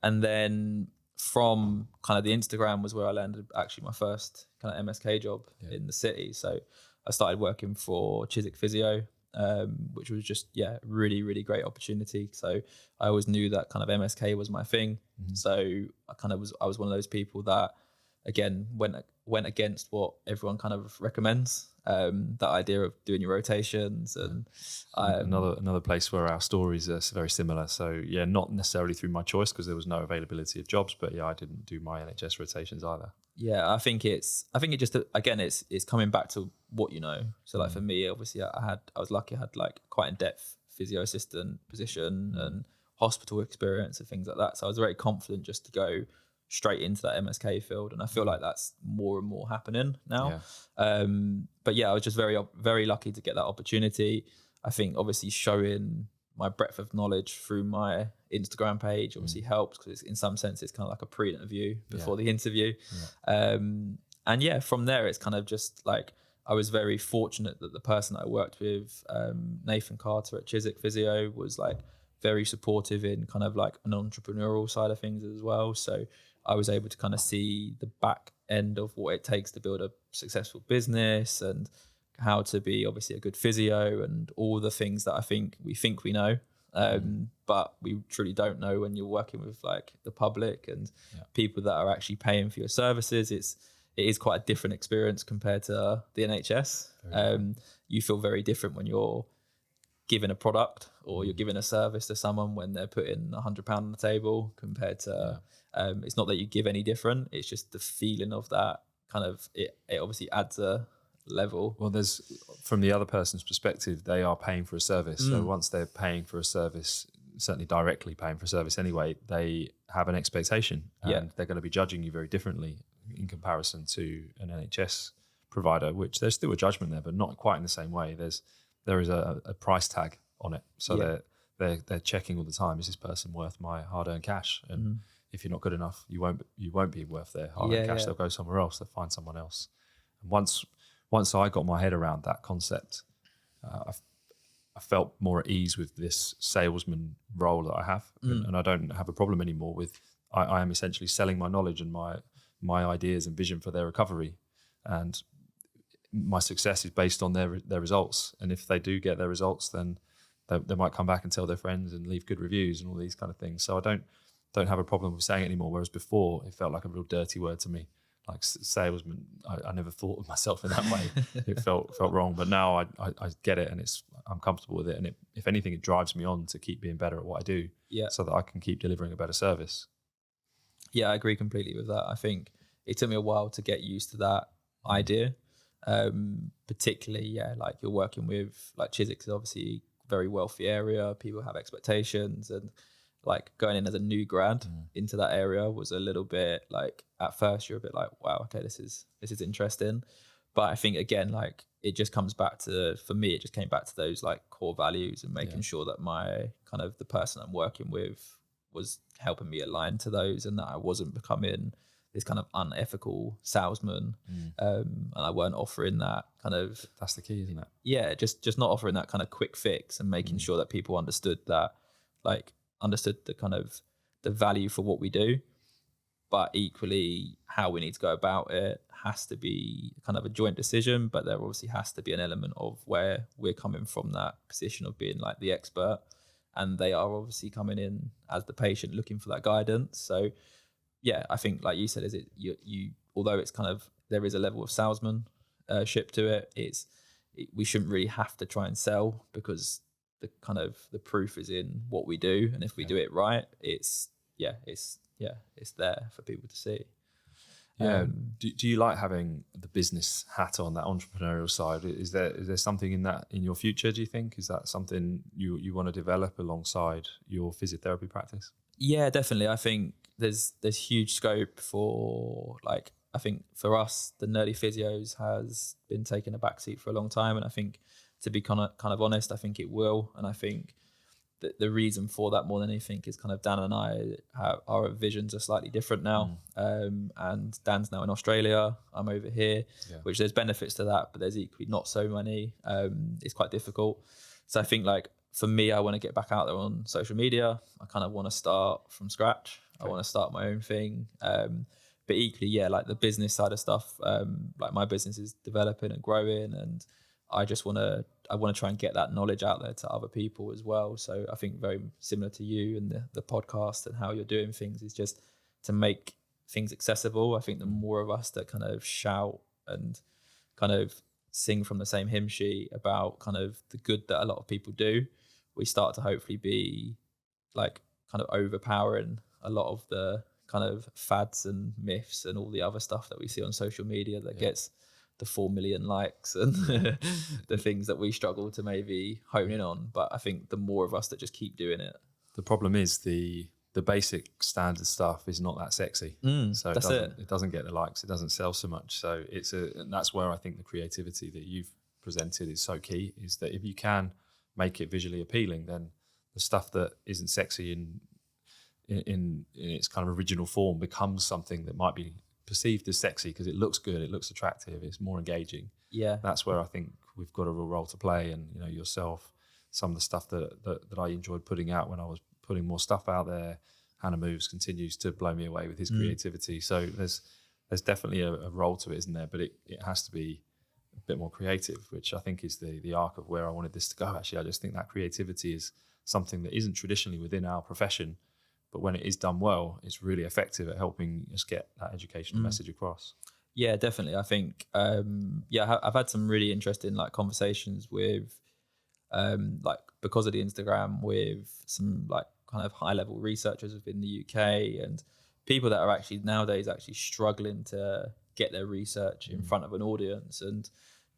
And then from kind of the Instagram was where I landed actually my first kind of MSK job in the city. So I started working for Chiswick Physio, which was just really, really great opportunity. So I always knew that kind of MSK was my thing. So I was one of those people that again went against what everyone kind of recommends. That idea of doing your rotations and another place where our stories are very similar. So not necessarily through my choice because there was no availability of jobs, but I didn't do my NHS rotations either. I think it just, again, it's coming back to what you know. So like for me, obviously I was lucky I had like quite in-depth physio assistant position and hospital experience and things like that. So I was very confident just to go straight into that MSK field, and I feel like that's more and more happening now. But I was just very, very lucky to get that opportunity. I think obviously showing my breadth of knowledge through my Instagram page obviously helps, because in some sense it's kind of like a pre-interview before the interview. And from there it's kind of just like, I was very fortunate that the person I worked with, Nathan Carter at Chiswick Physio, was like very supportive in kind of like an entrepreneurial side of things as well. So I was able to kind of see the back end of what it takes to build a successful business and how to be obviously a good physio and all the things that I think we know. But we truly don't know when you're working with like the public and people that are actually paying for your services. It is quite a different experience compared to the NHS. You feel very different when you're giving a product or you're giving a service to someone when they're putting £100 on the table compared to, it's not that you give any different. It's just the feeling of that kind of, it obviously adds a level. Well, there's, from the other person's perspective, they are paying for a service. So once they're paying for a service, certainly directly paying for a service anyway, they have an expectation and they're going to be judging you very differently in comparison to an NHS provider, which there's still a judgment there, but not quite in the same way. There is a price tag on it. So they're checking all the time, is this person worth my hard-earned cash? And if you're not good enough, you won't be worth their hard-earned cash. They'll go somewhere else, they'll find someone else. And once I got my head around that concept, I felt more at ease with this salesman role that I have. And I don't have a problem anymore with, I am essentially selling my knowledge and my ideas and vision for their recovery. And my success is based on their results. And if they do get their results, then they might come back and tell their friends and leave good reviews and all these kind of things. So I don't have a problem with saying it anymore. Whereas before, it felt like a real dirty word to me. Like salesman, I never thought of myself in that way. It felt wrong, but now I get it, and I'm comfortable with it. And if anything, it drives me on to keep being better at what I do, so that I can keep delivering a better service. Yeah, I agree completely with that. I think it took me a while to get used to that idea, particularly like you're working with like Chiswick is obviously a very wealthy area. People have expectations, and like going in as a new grad into that area was a little bit like, at first you're a bit like, wow, okay, this is interesting. But I think again, like it just comes back to, for me, it just came back to those like core values and making sure that my kind of the person I'm working with was helping me align to those, and that I wasn't becoming this kind of unethical salesman. And I weren't offering that kind of, that's the key, isn't it? Yeah, just not offering that kind of quick fix, and making sure that people understood the kind of the value for what we do, but equally how we need to go about it has to be kind of a joint decision. But there obviously has to be an element of where we're coming from that position of being like the expert, and they are obviously coming in as the patient looking for that guidance. So yeah, I think like you said, is it you although it's kind of, there is a level of salesmanship to it, we shouldn't really have to try and sell, because the proof is in what we do, and if we do it right, it's there for people to see. Do you like having the business hat on, that entrepreneurial side? Is there something in that in your future, do you think? Is that something you want to develop alongside your physiotherapy practice? Yeah, definitely. I think there's huge scope for, like, I think for us, the Nerdy Physios has been taking a backseat for a long time, and I think, to be kind of honest, I think it will. And I think that the reason for that more than anything is kind of Dan and I our visions are slightly different now. And Dan's now in Australia, I'm over here, which there's benefits to that, but there's equally not so many. It's quite difficult. So I think, like, for me, I want to get back out there on social media. I kind of want to start from scratch. I want to start my own thing. But equally, like the business side of stuff, like my business is developing and growing, and I want to try and get that knowledge out there to other people as well. So I think very similar to you and the podcast and how you're doing things is just to make things accessible. I think the more of us that kind of shout and kind of sing from the same hymn sheet about kind of the good that a lot of people do, we start to hopefully be like kind of overpowering a lot of the kind of fads and myths and all the other stuff that we see on social media that gets the 4 million likes and the things that we struggle to maybe hone in on. But I think the more of us that just keep doing it. The problem is the basic standard stuff is not that sexy. So it doesn't get the likes, it doesn't sell so much. So and that's where I think the creativity that you've presented is so key, is that if you can make it visually appealing, then the stuff that isn't sexy in its kind of original form becomes something that might be perceived as sexy because it looks good, it looks attractive, it's more engaging. That's where I think we've got a real role to play. And yourself, some of the stuff that I enjoyed putting out when I was putting more stuff out there, Hannah Moves continues to blow me away with his creativity. So there's definitely a role to it, isn't there? But it has to be bit more creative, which I think is the arc of where I wanted this to go. Actually, I just think that creativity is something that isn't traditionally within our profession, but when it is done well, it's really effective at helping us get that educational message across. Yeah, definitely. I think, I've had some really interesting like conversations with, like because of the Instagram, with some like kind of high level researchers within the UK and people that are actually nowadays actually struggling to get their research in front of an audience and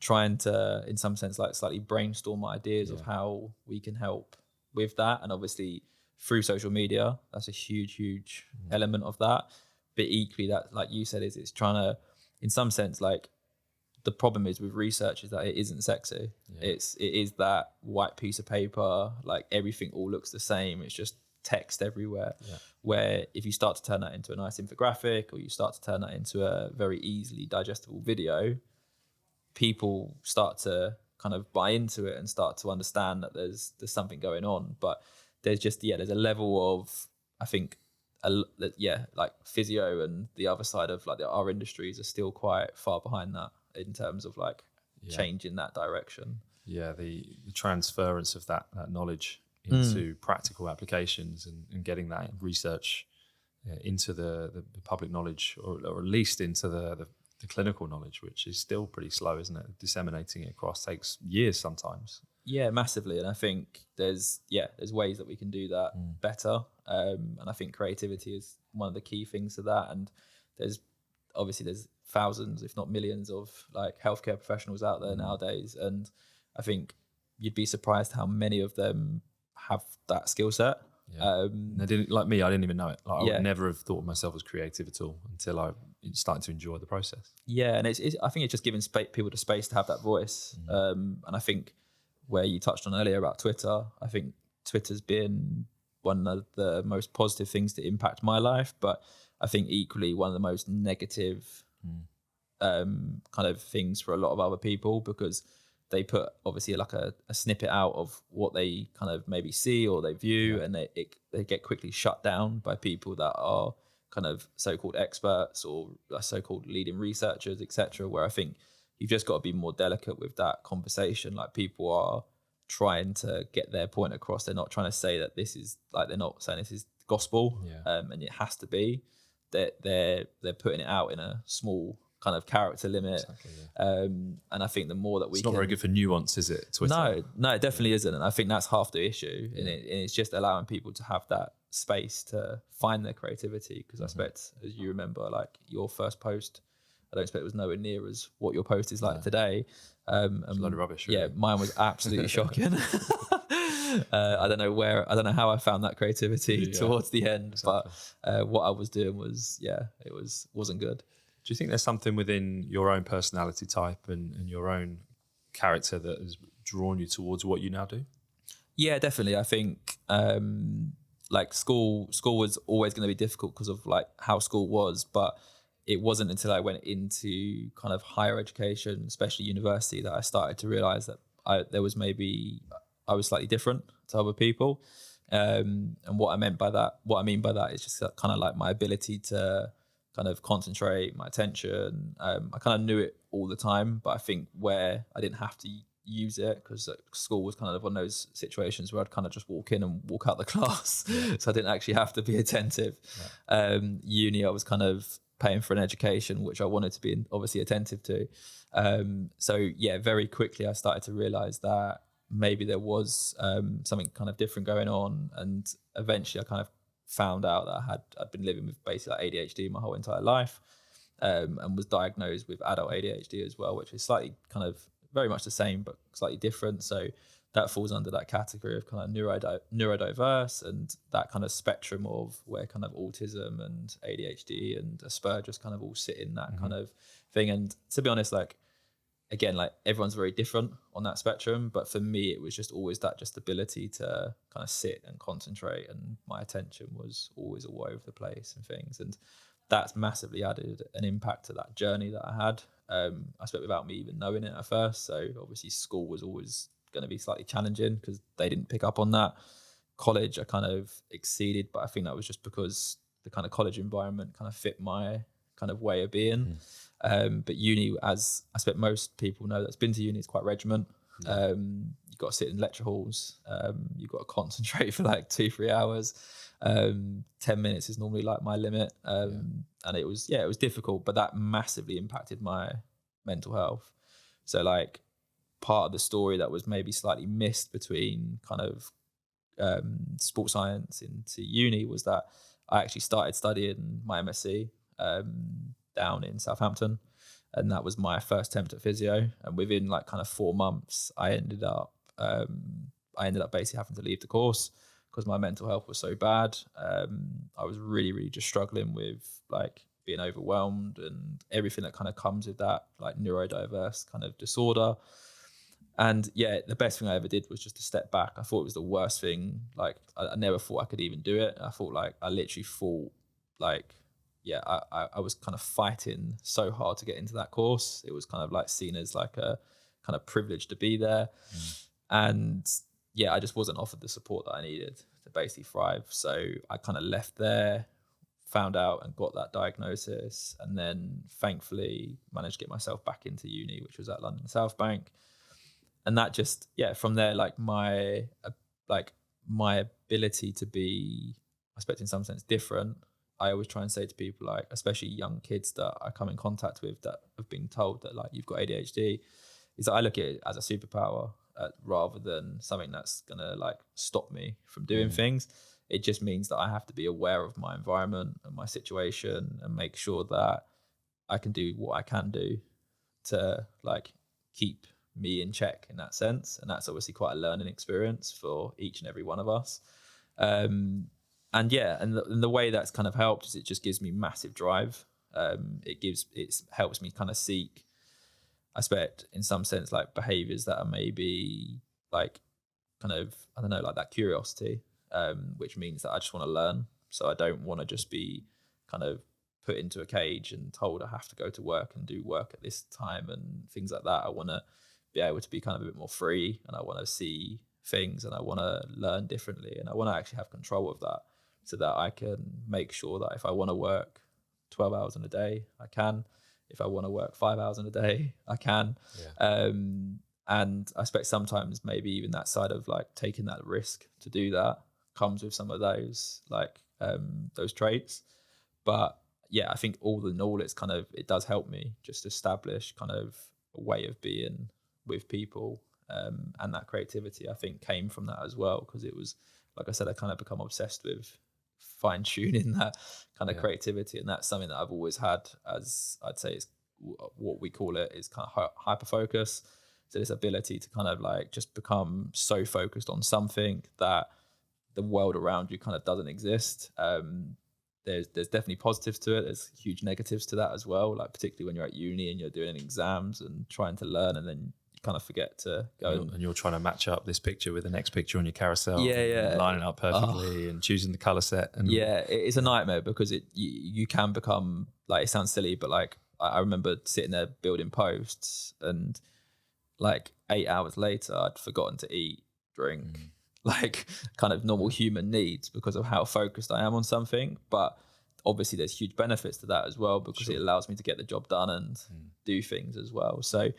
trying to, in some sense, like slightly brainstorm ideas of how we can help with that. And obviously through social media, that's a huge element of that. But equally, that, like you said, is it's trying to, in some sense, like the problem is with research is that it isn't sexy. It is that white piece of paper, like everything all looks the same. It's just text everywhere. Where if you start to turn that into a nice infographic, or you start to turn that into a very easily digestible video, people start to kind of buy into it and start to understand that there's something going on. But there's just there's a level of, I think, like physio and the other side of like our industries are still quite far behind that in terms of like change in that direction. The transference of that knowledge into practical applications and getting that research into the public knowledge, or at least into the clinical knowledge, which is still pretty slow, isn't it? Disseminating it across takes years sometimes. Yeah, massively. And I think there's ways that we can do that better. And I think creativity is one of the key things to that. And there's thousands, if not millions, of like healthcare professionals out there nowadays. And I think you'd be surprised how many of them have that skill set. They didn't, like me, I didn't even know it. Like, I would never have thought of myself as creative at all until I started to enjoy the process. Yeah, and I think it's just giving people the space to have that voice. And I think where you touched on earlier about Twitter, I think Twitter's been one of the most positive things to impact my life, but I think equally one of the most negative kind of things for a lot of other people, because they put obviously like a snippet out of what they kind of maybe see or they view, and they get quickly shut down by people that are kind of so-called experts or so-called leading researchers, etc. Where I think you've just got to be more delicate with that conversation. Like, people are trying to get their point across. They're not trying to say that this is like, they're not saying this is gospel, and it has to be. They're putting it out in a small kind of character limit. Exactly, and I think the more that it's not very good for nuance, is it, Twitter? No, it definitely isn't. And I think that's half the issue. And it's just allowing people to have that space to find their creativity. Because I expect, as you remember, like your first post, I don't expect it was nowhere near as what your post is like today. It's a load of rubbish. Really. Yeah, mine was absolutely shocking. I don't know how I found that creativity towards the end, but what I was doing was, wasn't good. Do you think there's something within your own personality type and your own character that has drawn you towards what you now do? Yeah, definitely. I think like school was always going to be difficult because of like how school was, but it wasn't until I went into kind of higher education, especially university, that I started to realize that I was slightly different to other people. And what I mean by that is just kind of like my ability to kind of concentrate, my attention. I kind of knew it all the time, but I think where I didn't have to use it, because school was kind of one of those situations where I'd kind of just walk in and walk out the class. So I didn't actually have to be attentive. Uni, I was kind of paying for an education, which I wanted to be obviously attentive to. So very quickly I started to realize that maybe there was something kind of different going on. And eventually I kind of found out that I'd been living with basically like ADHD my whole entire life, and was diagnosed with adult ADHD as well, which is slightly kind of very much the same but slightly different. So that falls under that category of kind of neurodiverse, and that kind of spectrum of where kind of autism and ADHD and Asperger's kind of all sit in that kind of thing. And to be honest, like, again, like everyone's very different on that spectrum, but for me it was just always that just ability to kind of sit and concentrate, and my attention was always all over the place and things, and that's massively added an impact to that journey that I had. I spent without me even knowing it at first. So obviously school was always going to be slightly challenging because they didn't pick up on that. College I kind of exceeded, but I think that was just because the kind of college environment kind of fit my kind of way of being. But uni, as I expect most people know that's been to uni, it's quite regiment. You've got to sit in lecture halls. You've got to concentrate for like 2-3 hours. 10 minutes is normally like my limit. And it was difficult, but that massively impacted my mental health. So like part of the story that was maybe slightly missed between kind of sports science into uni was that I actually started studying my MSc down in Southampton, and that was my first attempt at physio. And within like kind of 4 months, I ended up basically having to leave the course because my mental health was so bad. I was really, really just struggling with like being overwhelmed and everything that kind of comes with that, like neurodiverse kind of disorder. And yeah, the best thing I ever did was just to step back. I thought it was the worst thing. Like I never thought I could even do it. I literally thought like, yeah, I was kind of fighting so hard to get into that course. It was kind of like seen as like a kind of privilege to be there. And yeah, I just wasn't offered the support that I needed to basically thrive. So I kind of left there, found out and got that diagnosis, and then thankfully managed to get myself back into uni, which was at London South Bank. And that just, yeah, from there, like my ability to be, I expect in some sense different. I always try and say to people, like, especially young kids that I come in contact with that have been told that like you've got ADHD, is that I look at it as a superpower rather than something that's gonna like stop me from doing things. It just means that I have to be aware of my environment and my situation and make sure that I can do what I can do to like keep me in check in that sense. And that's obviously quite a learning experience for each and every one of us. And the way that's kind of helped is it just gives me massive drive. It helps me kind of seek, I expect in some sense, like behaviors that are maybe like kind of, I don't know, like that curiosity, which means that I just want to learn. So I don't want to just be kind of put into a cage and told I have to go to work and do work at this time and things like that. I want to be able to be kind of a bit more free, and I want to see things, and I want to learn differently, and I want to actually have control of that so that I can make sure that if I want to work 12 hours in a day, I can. If I want to work 5 hours in a day, I can. And I expect sometimes maybe even that side of like taking that risk to do that comes with some of those like those traits. But yeah, I think all in all, it does help me just establish kind of a way of being with people, and that creativity I think came from that as well, because it was, like I said, I kind of become obsessed with fine tuning that kind of creativity, and that's something that I've always had, as I'd say it's what we call it is kind of hyper focus. So this ability to kind of like just become so focused on something that the world around you kind of doesn't exist. There's definitely positives to it. There's huge negatives to that as well. Like particularly when you're at uni and you're doing exams and trying to learn, and then you kind of forget to go. And you're trying to match up this picture with the next picture on your carousel. Yeah. Lining up perfectly and choosing the color set. And it's a nightmare because you can become like, it sounds silly, but like I remember sitting there building posts, and like 8 hours later, I'd forgotten to eat, drink, like kind of normal human needs because of how focused I am on something. But obviously there's huge benefits to that as well, because it allows me to get the job done and do things as well. So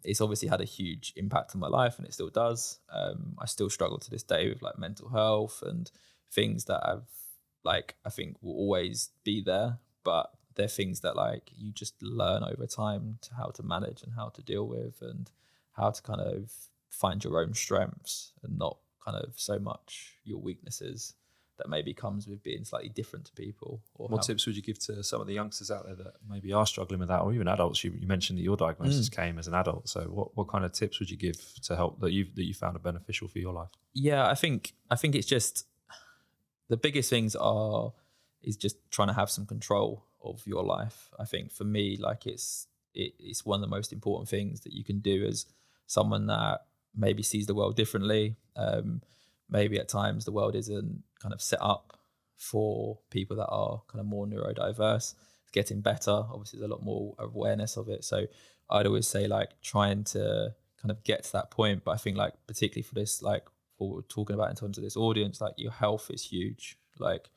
it's obviously had a huge impact on my life, and it still does. I still struggle to this day with like mental health and things that I think will always be there, but they're things that like you just learn over time to how to manage and how to deal with, and how to kind of find your own strengths and not kind of so much your weaknesses that maybe comes with being slightly different to people. Or what tips would you give to some of the youngsters out there that maybe are struggling with that, or even adults? You mentioned that your diagnosis came as an adult. So what kind of tips would you give to help that you found are beneficial for your life? Yeah, I think it's just the biggest things is just trying to have some control of your life. I think for me, like it's one of the most important things that you can do as someone that maybe sees the world differently. Maybe at times the world isn't kind of set up for people that are kind of more neurodiverse. It's getting better. Obviously, there's a lot more awareness of it. So I'd always say like trying to kind of get to that point. But I think like particularly for this, like what we're talking about in terms of this audience, like your health is huge. Like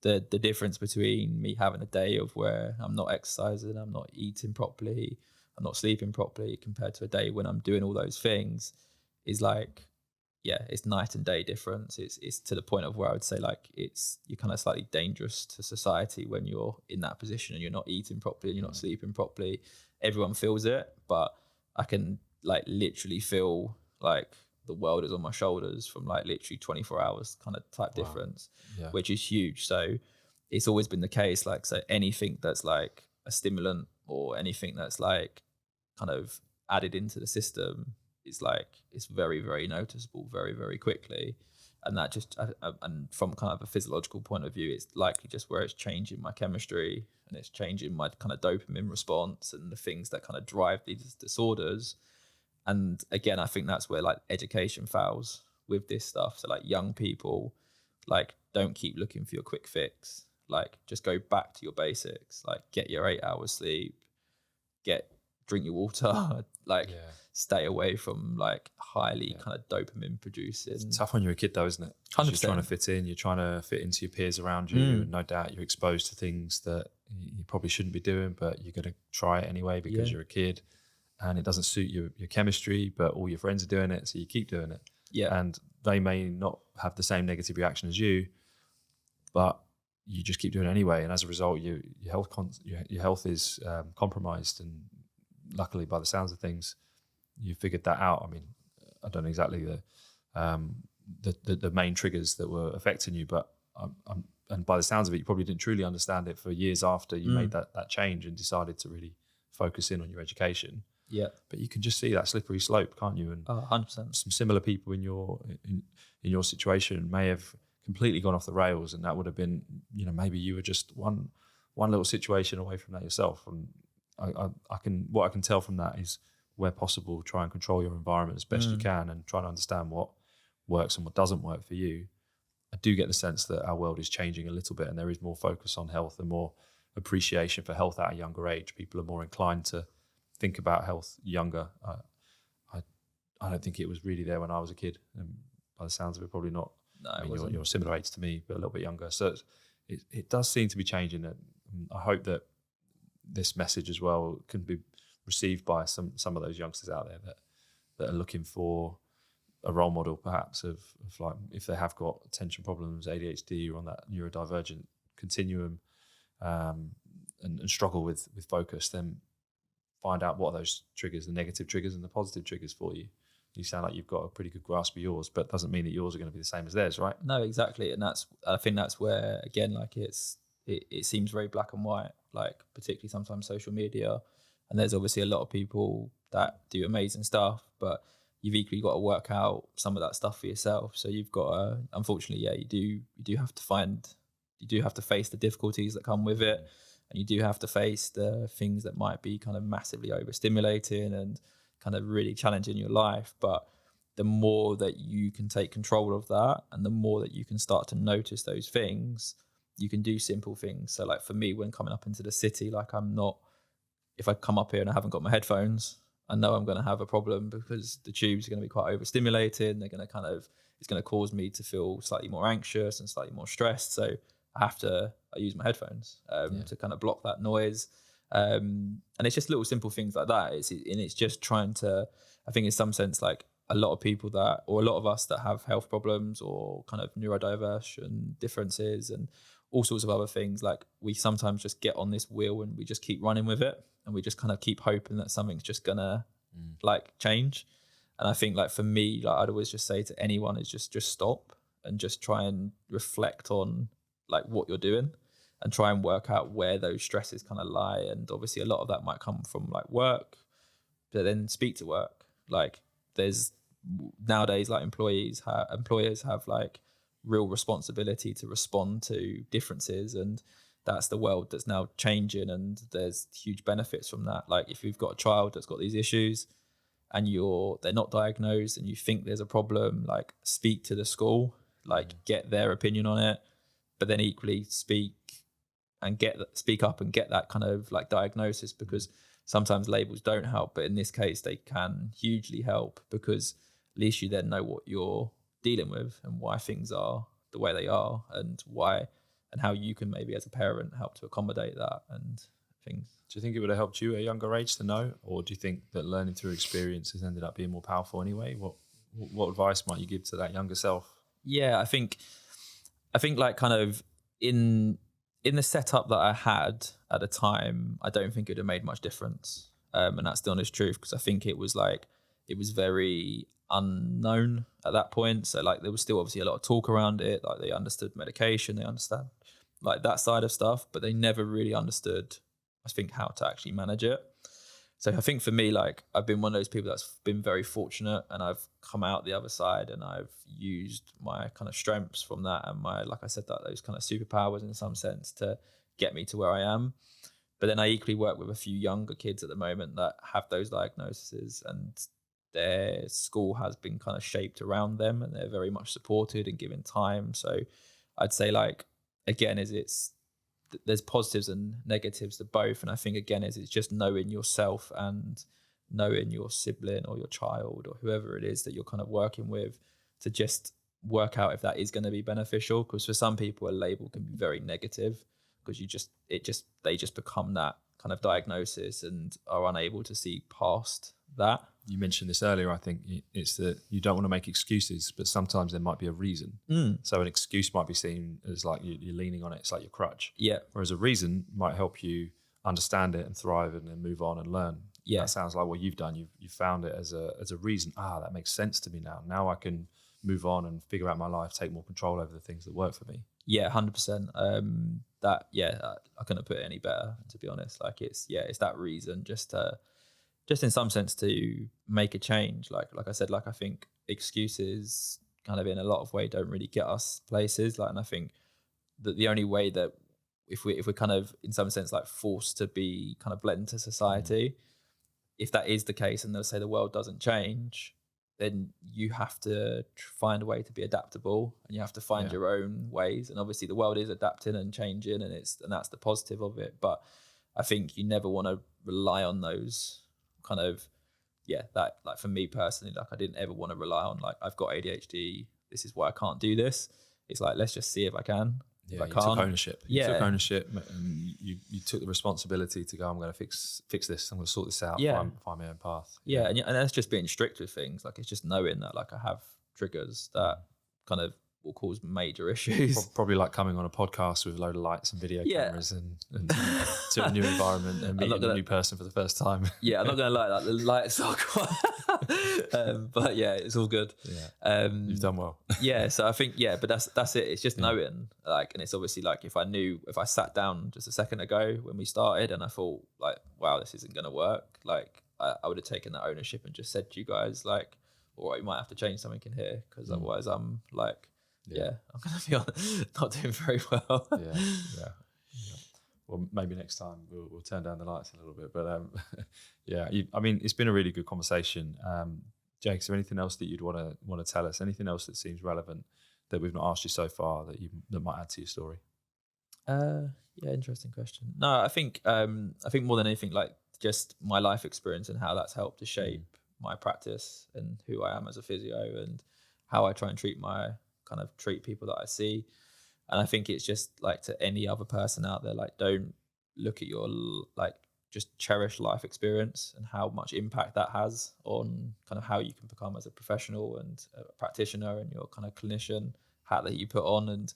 the difference between me having a day of where I'm not exercising, I'm not eating properly, I'm not sleeping properly, compared to a day when I'm doing all those things, is like, yeah, it's night and day difference. It's to the point of where I would say like you're kind of slightly dangerous to society when you're in that position and you're not eating properly and you're not sleeping properly. Everyone feels it, but I can like literally feel like the world is on my shoulders from like literally 24 hours kind of type difference, which is huge. So it's always been the case. Like, so anything that's like a stimulant or anything that's like kind of added into the system is like, it's very, very noticeable very, very quickly. And that just, and from kind of a physiological point of view, it's likely just where it's changing my chemistry and it's changing my kind of dopamine response and the things that kind of drive these disorders. And again, I think that's where like education fails with this stuff. So like young people, like don't keep looking for your quick fix. Like just go back to your basics. Like get your 8 hours sleep, drink your water, like stay away from like highly kind of dopamine producing. It's tough when you're a kid though, isn't it? 100%. You're trying to fit in, you're trying to fit into your peers around you, and no doubt you're exposed to things that you probably shouldn't be doing, but you're going to try it anyway because you're a kid and it doesn't suit your chemistry, but all your friends are doing it, so you keep doing it. Yeah. And they may not have the same negative reaction as you, but you just keep doing it anyway. And as a result, your health is compromised. And luckily, by the sounds of things, you figured that out. I mean, I don't know exactly the main triggers that were affecting you, but and by the sounds of it, you probably didn't truly understand it for years after you made that change and decided to really focus in on your education. Yeah, but you can just see that slippery slope, can't you? And 100%. Some similar people in your situation may have completely gone off the rails, and that would have been, maybe you were just one little situation away from that yourself. And what I can tell from that is, where possible, try and control your environment as best you can and try to understand what works and what doesn't work for you. I do get the sense that our world is changing a little bit and there is more focus on health and more appreciation for health at a younger age. People are more inclined to think about health younger. I don't think it was really there when I was a kid, and by the sounds of it, probably not. No, I mean, you're a similar age to me, but a little bit younger. So it does seem to be changing. And I hope that this message as well can be received by some of those youngsters out there that are looking for a role model, perhaps of like, if they have got attention problems, ADHD, or on that neurodivergent continuum, and struggle with focus, then find out what are those triggers, the negative triggers and the positive triggers for you. You sound like you've got a pretty good grasp of yours, but doesn't mean that yours are going to be the same as theirs, right? No, exactly. And I think that's where, again, like it seems very black and white, like particularly sometimes social media. And there's obviously a lot of people that do amazing stuff, but you've equally got to work out some of that stuff for yourself. So you've got to, unfortunately, you do have to face the difficulties that come with it. And you do have to face the things that might be kind of massively overstimulating and kind of really challenging your life. But the more that you can take control of that and the more that you can start to notice those things, you can do simple things. So like for me, when coming up into the city, like if I come up here and I haven't got my headphones, I know I'm going to have a problem because the tubes are going to be quite overstimulated and it's going to cause me to feel slightly more anxious and slightly more stressed. So I use my headphones to kind of block that noise. And it's just little simple things like that. It's just trying to, I think in some sense, like a lot of us that have health problems or kind of neurodiversion differences and all sorts of other things, like we sometimes just get on this wheel and we just keep running with it and we just kind of keep hoping that something's just gonna like change. And I think like for me, like I'd always just say to anyone is just stop and just try and reflect on like what you're doing and try and work out where those stresses kind of lie. And obviously a lot of that might come from like work, but then speak to work. Like there's nowadays like employers have like real responsibility to respond to differences, and that's the world that's now changing, and there's huge benefits from that. Like if you've got a child that's got these issues and they're not diagnosed and you think there's a problem, like speak to the school, like get their opinion on it, but then equally speak up and get that kind of like diagnosis, because sometimes labels don't help, but in this case they can hugely help, because at least you then know what you're dealing with and why things are the way they are and why and how you can maybe as a parent help to accommodate that and things. Do you think it would have helped you at a younger age to know, or do you think that learning through experience has ended up being more powerful anyway? What advice might you give to that younger self? Yeah, I think like kind of in the setup that I had at the time, I don't think it would have made much difference. And that's the honest truth, because I think it was very unknown at that point. So like there was still obviously a lot of talk around it. Like they understood medication, they understand like that side of stuff, but they never really understood, I think, how to actually manage it. So I think for me, like I've been one of those people that's been very fortunate, and I've come out the other side and I've used my kind of strengths from that and my, like I said, that those kind of superpowers in some sense to get me to where I am. But then I equally work with a few younger kids at the moment that have those diagnoses, and their school has been kind of shaped around them and they're very much supported and given time. So I'd say, like, again, there's positives and negatives to both. And I think, again, it's just knowing yourself and knowing your sibling or your child or whoever it is that you're kind of working with to just work out if that is going to be beneficial. Because for some people, a label can be very negative, because they just become that kind of diagnosis and are unable to see past that. You mentioned this earlier. I think it's that you don't want to make excuses, but sometimes there might be a reason. So an excuse might be seen as like you're leaning on it. It's like your crutch. Yeah. Whereas a reason might help you understand it and thrive and then move on and learn. Yeah. That sounds like what you've done. You've found it as a reason. That makes sense to me now. Now I can move on and figure out my life, take more control over the things that work for me. Yeah, 100%. I couldn't put it any better, to be honest. Like it's that reason just in some sense to make a change. Like I said, like I think excuses kind of in a lot of way don't really get us places. Like, and I think that the only way that if we're kind of in some sense like forced to be kind of blend into society, if that is the case and they'll say the world doesn't change, then you have to find a way to be adaptable and you have to find your own ways. And obviously the world is adapting and changing, and that's the positive of it. But I think you never want to rely on those kind of, that, like for me personally, like I didn't ever want to rely on like, I've got ADHD, this is why I can't do this. It's like, let's just see if I can. Yeah, if I you can't. took ownership. You took ownership, and you took the responsibility to go, I'm going to fix this. I'm going to sort this out. Find my own path. Yeah, and that's just being strict with things. Like it's just knowing that like I have triggers that kind of will cause major issues. Probably like coming on a podcast with a load of lights and video cameras and to a new environment and meeting a new person for the first time. Yeah, I'm not going to lie, like the lights are quite but yeah, it's all good. Yeah, you've done well. Yeah, so I think, but that's it. It's just knowing, like, and it's obviously like if I sat down just a second ago when we started and I thought like, wow, this isn't going to work, like I would have taken that ownership and just said to you guys like, all right, you might have to change something in here, because otherwise I'm like, I'm going to be not doing very well. Yeah. Well, maybe next time we'll turn down the lights a little bit. But I mean, it's been a really good conversation. Jake, is there anything else that you'd want to tell us? Anything else that seems relevant that we've not asked you so far that might add to your story? Interesting question. No, I think more than anything, like just my life experience and how that's helped to shape my practice and who I am as a physio and how I try and treat people that I see. And I think it's just like to any other person out there, like don't look at your, like just cherish life experience and how much impact that has on kind of how you can become as a professional and a practitioner and your kind of clinician hat that you put on. And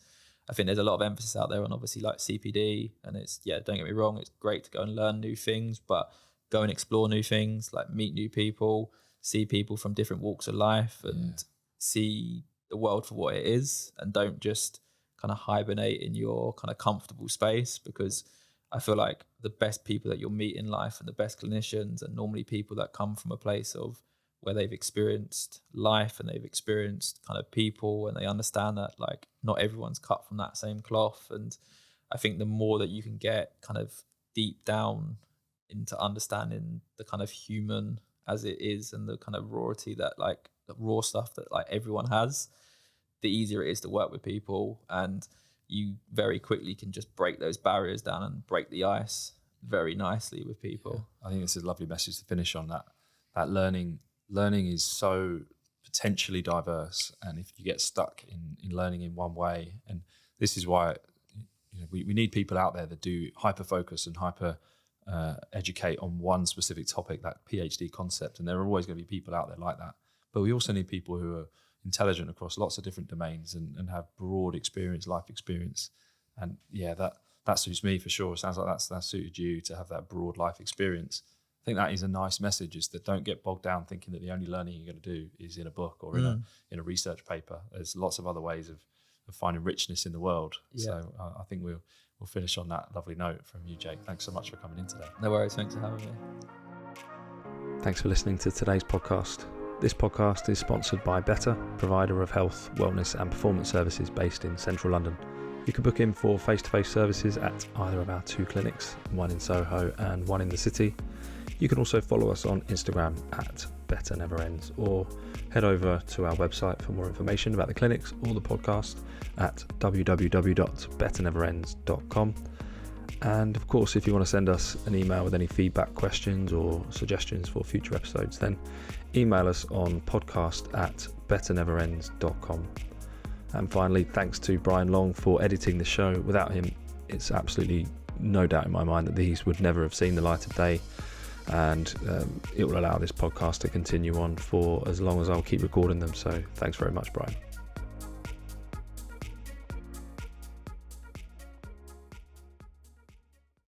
I think there's a lot of emphasis out there on obviously like CPD, and it's, don't get me wrong, it's great to go and learn new things, but go and explore new things, like meet new people, see people from different walks of life and see the world for what it is, and don't just kind of hibernate in your kind of comfortable space, because I feel like the best people that you'll meet in life and the best clinicians are normally people that come from a place of where they've experienced life and they've experienced kind of people, and they understand that like not everyone's cut from that same cloth. And I think the more that you can get kind of deep down into understanding the kind of human as it is and the kind of rawity that like the raw stuff that like everyone has, the easier it is to work with people, and you very quickly can just break those barriers down and break the ice very nicely with people. I think it's a lovely message to finish on, that learning is so potentially diverse, and if you get stuck in learning in one way, and this is why we need people out there that do hyper focus and hyper educate on one specific topic, that PhD concept, and there are always going to be people out there like that. But we also need people who are intelligent across lots of different domains and have broad experience, life experience. And yeah, that suits me for sure. It sounds like that suited you, to have that broad life experience. I think that is a nice message, is that don't get bogged down thinking that the only learning you're going to do is in a book or in a research paper. There's lots of other ways of finding richness in the world. Yeah. So I think we'll finish on that lovely note from you, Jake. Thanks so much for coming in today. No worries. Thanks for having me. Thanks for listening to today's podcast. This podcast is sponsored by Better, provider of health, wellness and performance services based in central London. You can book in for face-to-face services at either of our 2 clinics, one in Soho and one in the city. You can also follow us on Instagram at Better Never Ends, or head over to our website for more information about the clinics or the podcast at www.betterneverends.com. And of course, if you want to send us an email with any feedback, questions or suggestions for future episodes, then email us on podcast@betterneverends.com. And finally, thanks to Brian Long for editing the show. Without him, it's absolutely no doubt in my mind that these would never have seen the light of day. And it will allow this podcast to continue on for as long as I'll keep recording them. So thanks very much, Brian.